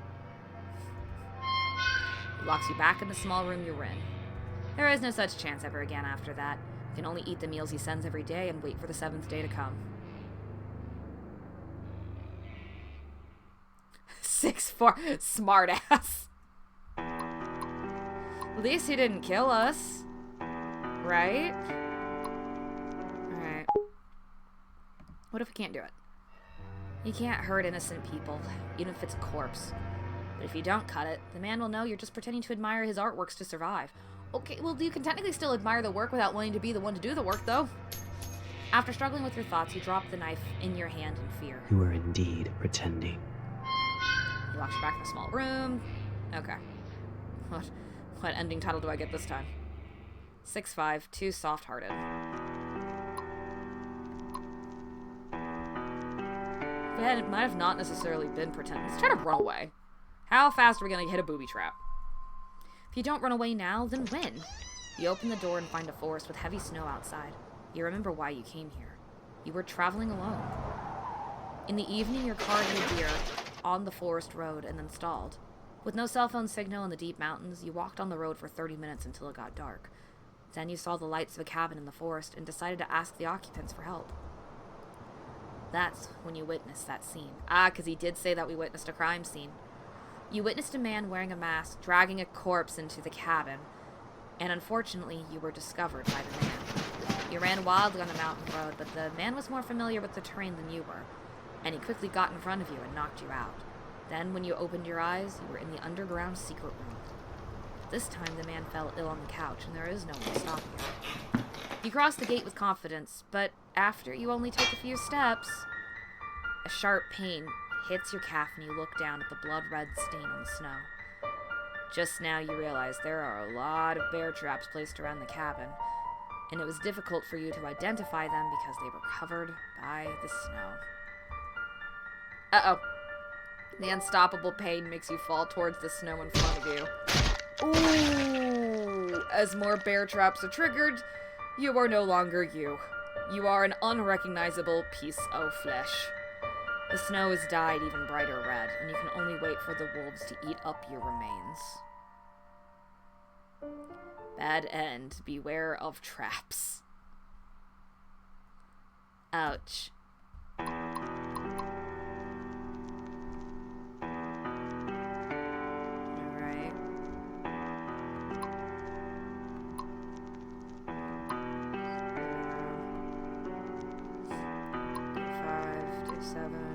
He locks you back in the small room you were in. There is no such chance ever again after that. You can only eat the meals he sends every day and wait for the 7th day to come. 6'4", smartass. At least he didn't kill us. Right? Alright. What if we can't do it? You can't hurt innocent people, even if it's a corpse. But if you don't cut it, the man will know you're just pretending to admire his artworks to survive. Okay, well, you can technically still admire the work without wanting to be the one to do the work, though. After struggling with your thoughts, you drop the knife in your hand in fear. You were indeed pretending. He locks you back in a small room. Okay. What ending title do I get this time? 6'5", too soft-hearted. Yeah, it might have not necessarily been pretend. Let's try to run away. How fast are we going to hit a booby trap? If you don't run away now, then when? You open the door and find a forest with heavy snow outside. You remember why you came here. You were traveling alone. In the evening, your car hit a deer on the forest road and then stalled. With no cell phone signal in the deep mountains, you walked on the road for 30 minutes until it got dark. Then you saw the lights of a cabin in the forest and decided to ask the occupants for help. That's when you witnessed that scene. Because he did say that we witnessed a crime scene. You witnessed a man wearing a mask dragging a corpse into the cabin, and unfortunately, you were discovered by the man. You ran wildly on the mountain road, but the man was more familiar with the terrain than you were, and he quickly got in front of you and knocked you out. Then, when you opened your eyes, you were in the underground secret room. This time, the man fell ill on the couch, and there is no one to stop you. You cross the gate with confidence, but after you only take a few steps, a sharp pain hits your calf and you look down at the blood-red stain on the snow. Just now you realize there are a lot of bear traps placed around the cabin, and it was difficult for you to identify them because they were covered by the snow. Uh-oh. The unstoppable pain makes you fall towards the snow in front of you. Ooh! As more bear traps are triggered, you are no longer you. You are an unrecognizable piece of flesh. The snow is dyed even brighter red, and you can only wait for the wolves to eat up your remains. Bad end. Beware of traps. Ouch. Alright. Day 7.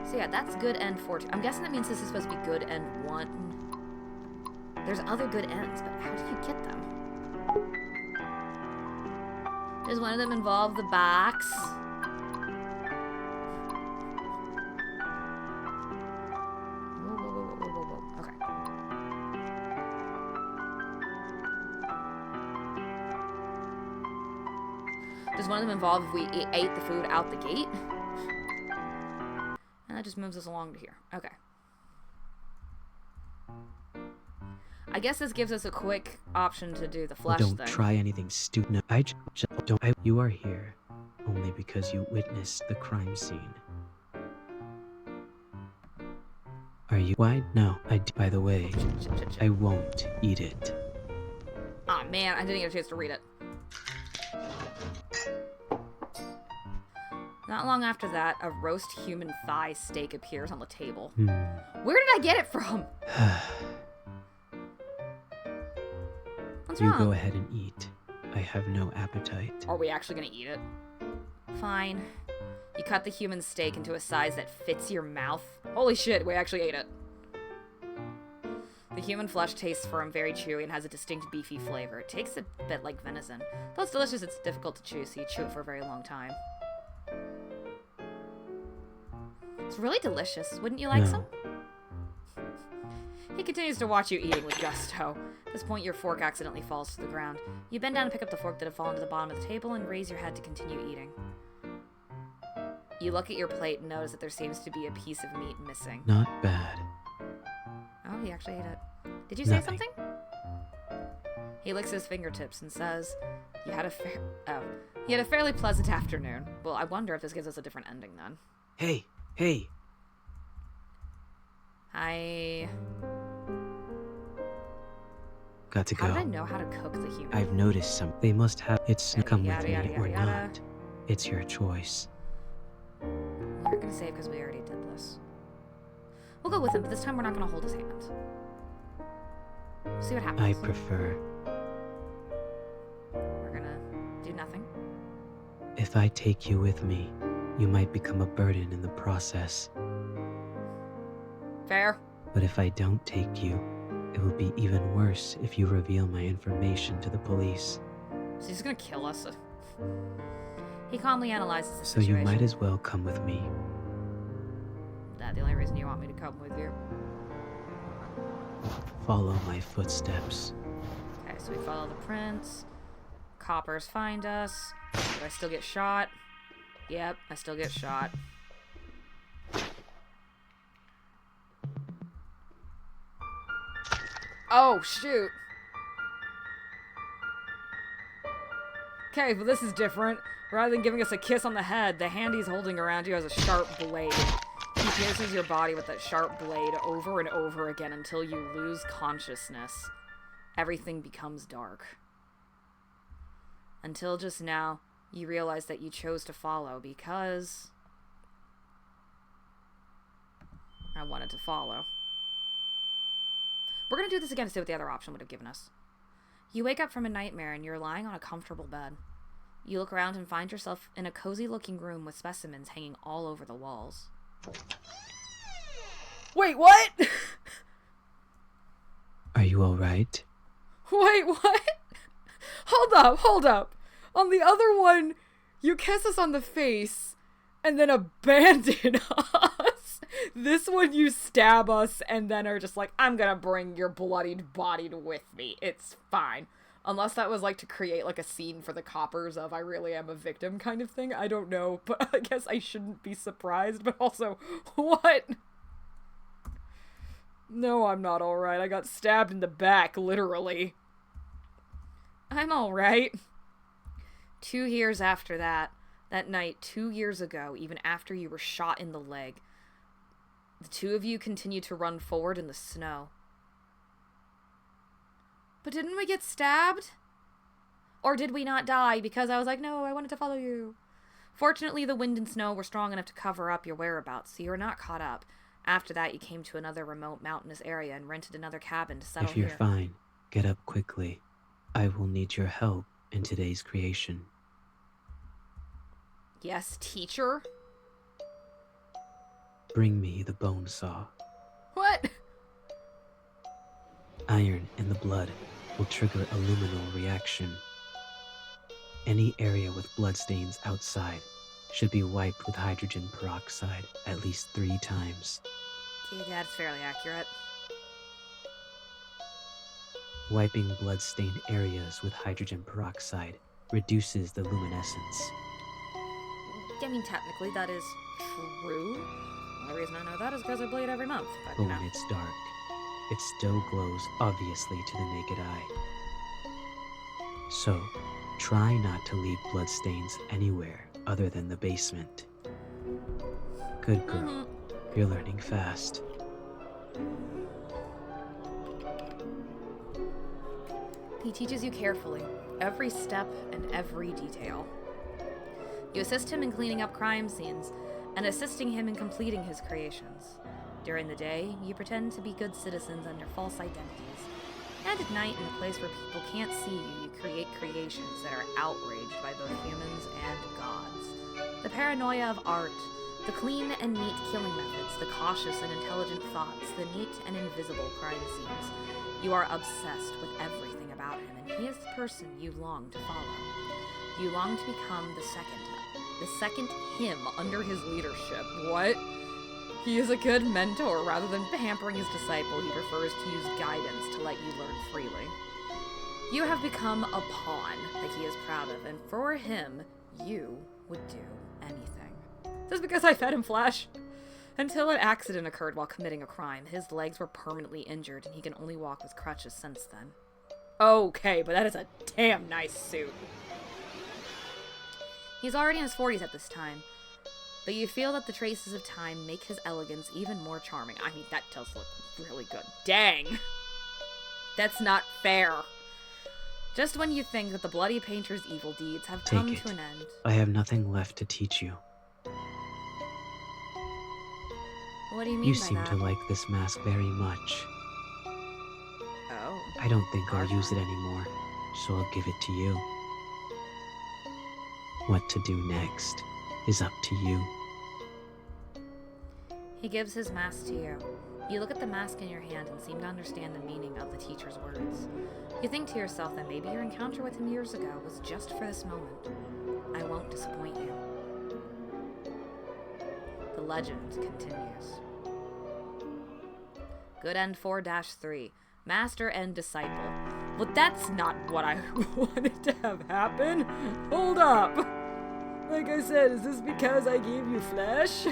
So yeah, that's good end 4. I'm guessing that means this is supposed to be good end 1. There's other good ends, but how do you get them? Does one of them involve the box? Whoa. Okay. Does one of them involve if we ate the food out the gate? And that just moves us along to here. Okay. I guess this gives us a quick option to do the flesh thing. Don't try anything stupid. No, I just don't. You are here only because you witnessed the crime scene. Are you? Why? No, by the way, I won't eat it. Aw, man, I didn't get a chance to read it. Not long after that, a roast human thigh steak appears on the table. Where did I get it from? What's wrong? You go ahead and eat. I have no appetite. Are we actually gonna eat it? Fine. You cut the human steak into a size that fits your mouth. Holy shit, we actually ate it. The human flesh tastes firm, very chewy, and has a distinct beefy flavor. It tastes a bit like venison. Though it's delicious, it's difficult to chew, so you chew it for a very long time. It's really delicious. Wouldn't you like some? He continues to watch you eating with gusto. At this point, your fork accidentally falls to the ground. You bend down and pick up the fork that had fallen to the bottom of the table and raise your head to continue eating. You look at your plate and notice that there seems to be a piece of meat missing. Not bad. Oh, he actually ate it. Did you say Nothing. something? He licks his fingertips and says, he had a fairly pleasant afternoon. Well, I wonder if this gives us a different ending then. Hey! I... Got to How go. did I know how to cook the human? I've noticed some. They must have. It's Yada, come with yada, me yada, or yada, yada. not. It's your choice. We aren't going to save because we already did this. We'll go with him, but this time we're not going to hold his hand. See what happens. I prefer. We're going to do nothing. If I take you with me, you might become a burden in the process. Fair. But if I don't take you, it will be even worse if you reveal my information to the police. So he's going to kill us. He calmly analyzes the So situation. you might as well come with me. That the only reason you want me to come with you. Follow my footsteps. Okay, so we follow the prince. Coppers find us. Did I still get shot? Yep, I still get shot. Oh, shoot. Okay, but this is different. Rather than giving us a kiss on the head, the hand he's holding around you has a sharp blade. He pierces your body with that sharp blade over and over again until you lose consciousness. Everything becomes dark. Until just now, you realize that you chose to follow because I wanted to follow. We're going to do this again to see what the other option would have given us. You wake up from a nightmare and you're lying on a comfortable bed. You look around and find yourself in a cozy-looking room with specimens hanging all over the walls. Wait, what? Are you alright? Wait, what? Hold up. On the other one, you kiss us on the face and then abandon us. This one, you stab us and then are just like, I'm gonna bring your bloodied body with me. It's fine. Unless that was like to create like a scene for the coppers of I really am a victim kind of thing. I don't know, but I guess I shouldn't be surprised. But also, what? No, I'm not alright. I got stabbed in the back, literally. I'm alright. 2 years after that night, 2 years ago, even after you were shot in the leg, the two of you continue to run forward in the snow. But didn't we get stabbed? Or did we not die because I was like, no, I wanted to follow you? Fortunately, the wind and snow were strong enough to cover up your whereabouts, so you were not caught up. After that, you came to another remote mountainous area and rented another cabin to settle If you're here. fine, get up quickly. I will need your help in today's creation. Yes, teacher? Bring me the bone saw. What? Iron in the blood will trigger a luminal reaction. Any area with bloodstains outside should be wiped with hydrogen peroxide at least 3 times. Yeah, that's fairly accurate. Wiping blood-stained areas with hydrogen peroxide reduces the luminescence. I mean, technically, that is true. The only reason I know that is because I bleed every month. But, But you know. when it's dark, it still glows obviously to the naked eye. So, try not to leave bloodstains anywhere other than the basement. Good girl. You're learning fast. He teaches you carefully, every step and every detail. You assist him in cleaning up crime scenes and assisting him in completing his creations. During the day, you pretend to be good citizens under false identities. And at night, in a place where people can't see you, you create creations that are outraged by both humans and gods. The paranoia of art, the clean and neat killing methods, the cautious and intelligent thoughts, the neat and invisible crime scenes. You are obsessed with everything about him, and he is the person you long to follow. You long to become the second him under his leadership. What? He is a good mentor. Rather than pampering his disciple, he prefers to use guidance to let you learn freely. You have become a pawn that he is proud of, and for him, you would do anything. Just because I fed him flesh. Until an accident occurred while committing a crime. His legs were permanently injured, and he can only walk with crutches since then. Okay, but that is a damn nice suit. He's already in his 40s at this time, but you feel that the traces of time make his elegance even more charming. I mean, that does look really good. Dang! That's not fair. Just when you think that the Bloody Painter's evil deeds have come to an end. I have nothing left to teach you. What do you mean You by seem that? to like this mask very much. Oh. I don't think I'll use it anymore, so I'll give it to you. What to do next is up to you. He gives his mask to you. You look at the mask in your hand and seem to understand the meaning of the teacher's words. You think to yourself that maybe your encounter with him years ago was just for this moment. I won't disappoint you. The legend continues. Good End 4-3. Master and Disciple. Well, that's not what I wanted to have happen. Hold up. Like I said, is this because I gave you flesh?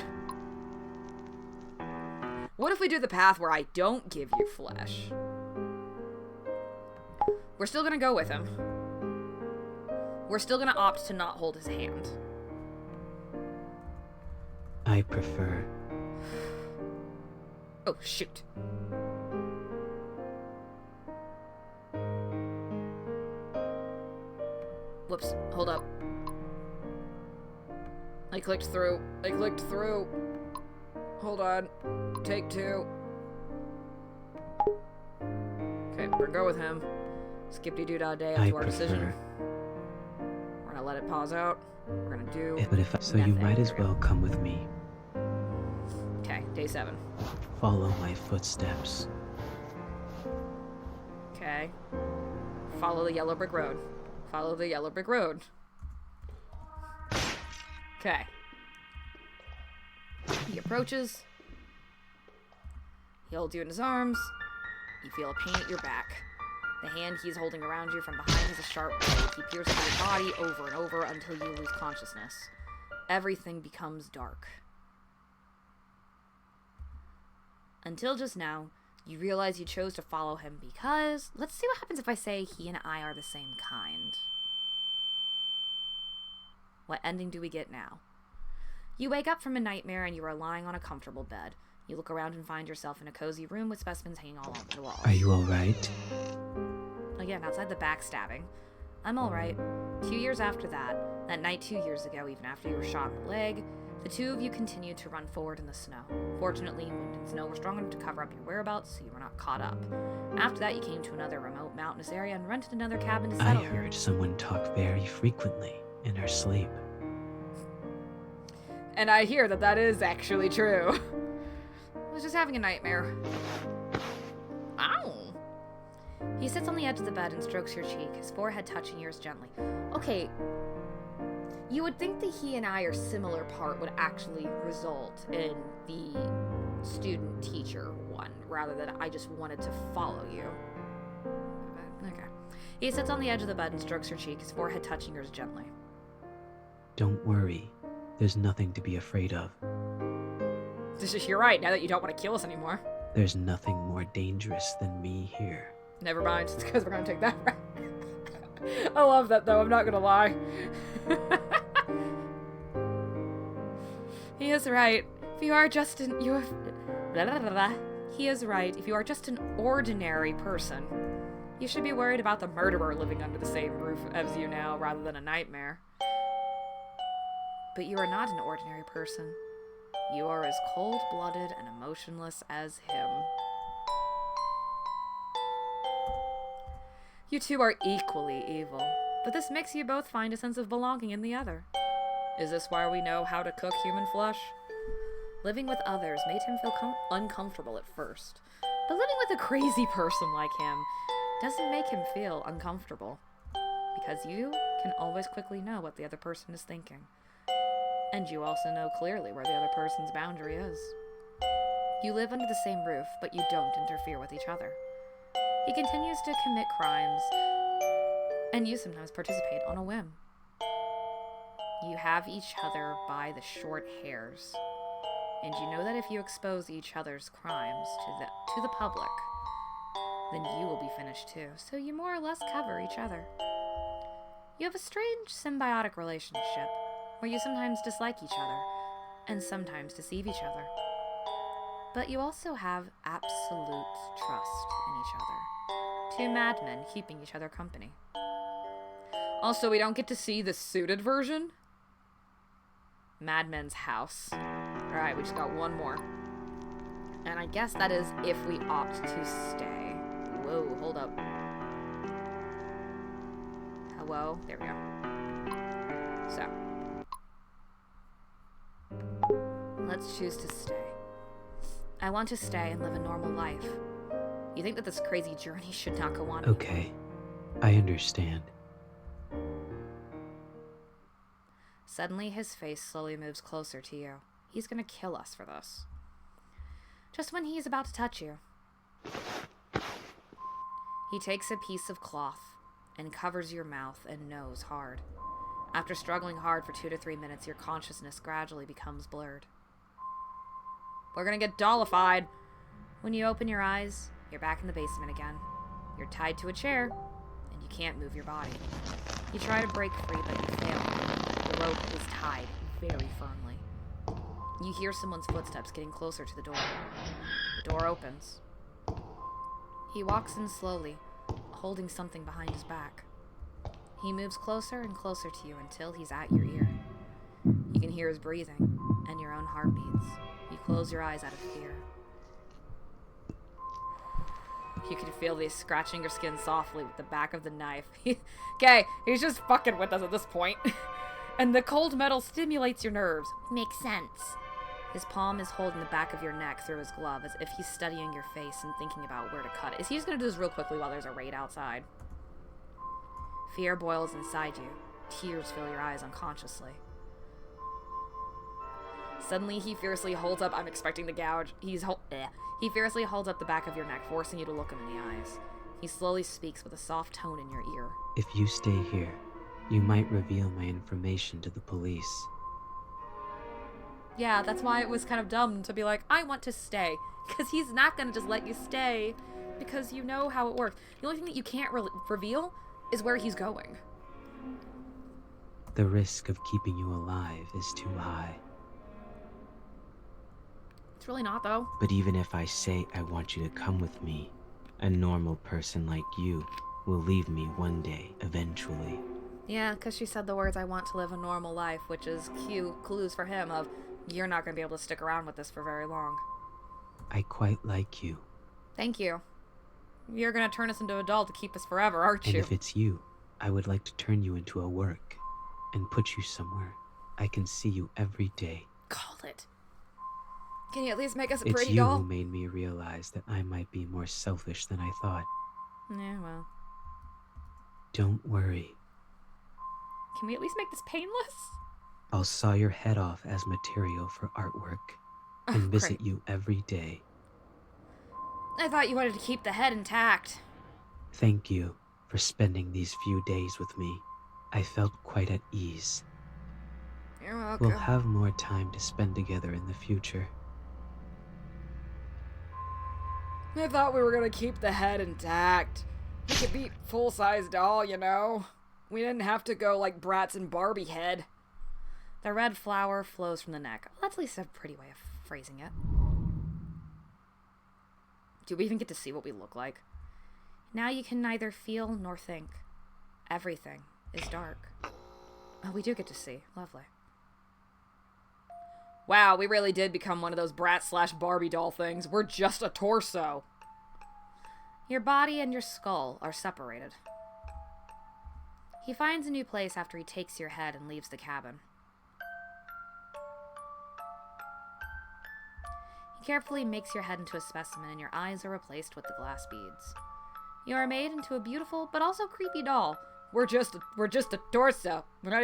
What if we do the path where I don't give you flesh? We're still gonna go with him. We're still gonna opt to not hold his hand. I prefer. Oh, shoot. Whoops, hold up. I clicked through. Hold on. Take 2. Okay, we're gonna go with him. Skip-de-doo-dah-day up to our decision. We're gonna let it pause out. We're gonna do... But if so, you might as well come with me. Okay, day 7. Follow my footsteps. Okay. Follow the yellow brick road. Follow the yellow brick road. Okay. He approaches. He holds you in his arms. You feel a pain at your back. The hand he's holding around you from behind has a sharp blade. He pierces your body over and over until you lose consciousness. Everything becomes dark. Until just now, you realize you chose to follow him because... Let's see what happens if I say he and I are the same kind. What ending do we get now? You wake up from a nightmare and you are lying on a comfortable bed. You look around and find yourself in a cozy room with specimens hanging all over the walls. Are you alright? Again, outside the backstabbing. I'm alright. 2 years after that night 2 years ago, even after you were shot in the leg, the two of you continued to run forward in the snow. Fortunately, wind and snow were strong enough to cover up your whereabouts, so you were not caught up. After that, you came to another remote mountainous area and rented another cabin to settle I heard someone talk very frequently in her sleep. And I hear that that is actually true. I was just having a nightmare. Ow! He sits on the edge of the bed and strokes your cheek, his forehead touching yours gently. Okay, you would think the he and I are similar part would actually result in the student-teacher one, rather than I just wanted to follow you. Okay. He sits on the edge of the bed and strokes your cheek, his forehead touching yours gently. Don't worry. There's nothing to be afraid of. You're right, now that you don't want to kill us anymore. There's nothing more dangerous than me here. Never mind, it's because we're gonna take that route. I love that, though, I'm not gonna lie. He is right. If you are just an... He is right. If you are just an ordinary person, you should be worried about the murderer living under the same roof as you now, rather than a nightmare. But you are not an ordinary person. You are as cold-blooded and emotionless as him. You two are equally evil, but this makes you both find a sense of belonging in the other. Is this why we know how to cook human flesh? Living with others made him feel uncomfortable at first, but living with a crazy person like him doesn't make him feel uncomfortable, because you can always quickly know what the other person is thinking. And you also know clearly where the other person's boundary is. You live under the same roof, but you don't interfere with each other. He continues to commit crimes, and you sometimes participate on a whim. You have each other by the short hairs. And you know that if you expose each other's crimes to the public, then you will be finished too. So you more or less cover each other. You have a strange symbiotic relationship where you sometimes dislike each other and sometimes deceive each other. But you also have absolute trust in each other. Two madmen keeping each other company. Also, we don't get to see the suited version. Madmen's house. Alright, we just got one more. And I guess that is if we opt to stay. Whoa, hold up. Hello? There we go. So. Let's choose to stay. I want to stay and live a normal life. You think that this crazy journey should not go on? Okay, I understand. Suddenly, his face slowly moves closer to you. He's gonna kill us for this. Just when he's about to touch you, he takes a piece of cloth and covers your mouth and nose hard. After struggling hard for 2 to 3 minutes, your consciousness gradually becomes blurred. We're gonna get dollified. When you open your eyes, you're back in the basement again. You're tied to a chair, and you can't move your body. You try to break free, but you fail. The rope is tied very firmly. You hear someone's footsteps getting closer to the door. The door opens. He walks in slowly, holding something behind his back. He moves closer and closer to you until he's at your ear. You can hear his breathing and your own heartbeats. You close your eyes out of fear. You can feel the scratching your skin softly with the back of the knife. Okay, he's just fucking with us at this point. And the cold metal stimulates your nerves. Makes sense. His palm is holding the back of your neck through his glove as if he's studying your face and thinking about where to cut it. Is he just gonna do this real quickly while there's a raid outside? Fear boils inside you. Tears fill your eyes unconsciously. Suddenly, he fiercely holds up... I'm expecting the gouge. He fiercely holds up the back of your neck, forcing you to look him in the eyes. He slowly speaks with a soft tone in your ear. If you stay here, you might reveal my information to the police. Yeah, that's why it was kind of dumb to be like, I want to stay. Because he's not going to just let you stay. Because you know how it works. The only thing that you can't reveal is where he's going. The risk of keeping you alive is too high. It's really not, though. But even if I say I want you to come with me, a normal person like you will leave me one day, eventually. Yeah, because she said the words, I want to live a normal life, which is cute clues for him of, you're not going to be able to stick around with this for very long. I quite like you. Thank you. You're going to turn us into a doll to keep us forever, aren't you? And if it's you, I would like to turn you into a work and put you somewhere I can see you every day. Call it. Can you at least make us a It's pretty you doll? who made me realize that I might be more selfish than I thought. Yeah, well. Don't worry. Can we at least make this painless? I'll saw your head off as material for artwork and visit you every day. I thought you wanted to keep the head intact. Thank you for spending these few days with me. I felt quite at ease. You're welcome. We'll have more time to spend together in the future. I thought we were gonna keep the head intact. We could be full-size doll, you know? We didn't have to go like Bratz and Barbie head. The red flower flows from the neck. Well, that's at least a pretty way of phrasing it. Do we even get to see what we look like? Now you can neither feel nor think. Everything is dark. Oh, we do get to see. Lovely. Wow, we really did become one of those Bratz/Barbie doll things. We're just a torso. Your body and your skull are separated. He finds a new place after he takes your head and leaves the cabin. He carefully makes your head into a specimen and your eyes are replaced with the glass beads. You are made into a beautiful but also creepy doll. We're just a torso. We're not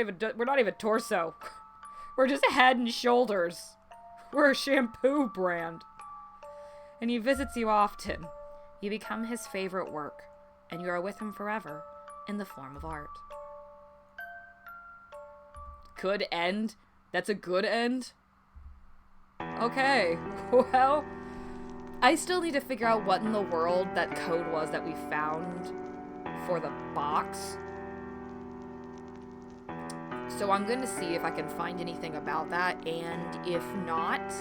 even torso. We're just head and shoulders. We're a shampoo brand. And he visits you often. You become his favorite work, and you are with him forever in the form of art. Good end? That's a good end? Okay, well, I still need to figure out what in the world that code was that we found for the box. So I'm going to see if I can find anything about that, and if not,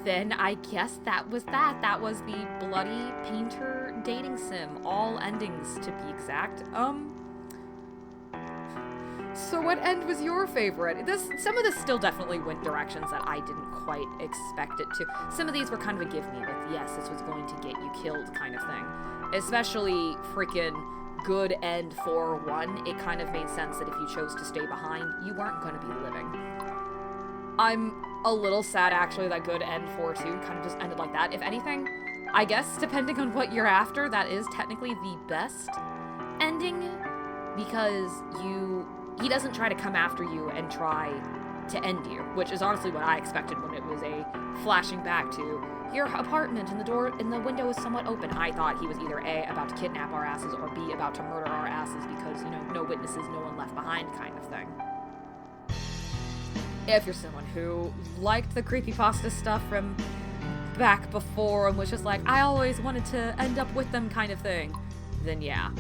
then I guess that was that. That was the Bloody Painter dating sim. All endings, to be exact. So what end was your favorite? Some of this still definitely went directions that I didn't quite expect it to. Some of these were kind of a give me with, yes, this was going to get you killed kind of thing. Especially freaking good end for 1. It kind of made sense that if you chose to stay behind, you weren't going to be living. I'm a little sad, actually, that good end for 2 kind of just ended like that. If anything, I guess, depending on what you're after, that is technically the best ending, because he doesn't try to come after you and try to end you, which is honestly what I expected when it was a flashing back to your apartment and the door and the window is somewhat open. I thought he was either A, about to kidnap our asses, or B, about to murder our asses because, you know, no witnesses, no one left behind kind of thing. If you're someone who liked the creepypasta stuff from back before and was just like, I always wanted to end up with them kind of thing, then yeah.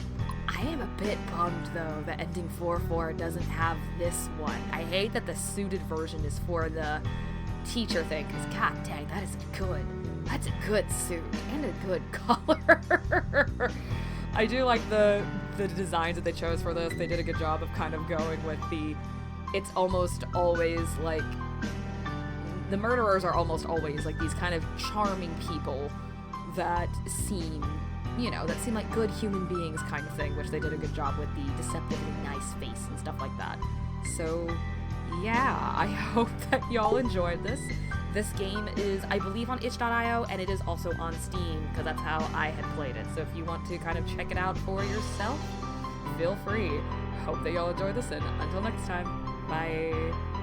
I am a bit bummed, though, that ending 4-4 doesn't have this one. I hate that the suited version is for the teacher thing, because god dang, that's a good suit, and a good color. I do like the designs that they chose for this. They did a good job of kind of going with it's almost always like, the murderers are almost always like these kind of charming people that seem like good human beings kind of thing, which they did a good job with the deceptively nice face and stuff like that. So, yeah, I hope that y'all enjoyed this. This game is, I believe, on itch.io, and it is also on Steam, because that's how I had played it. So if you want to kind of check it out for yourself, feel free. Hope that y'all enjoyed this, and until next time, bye.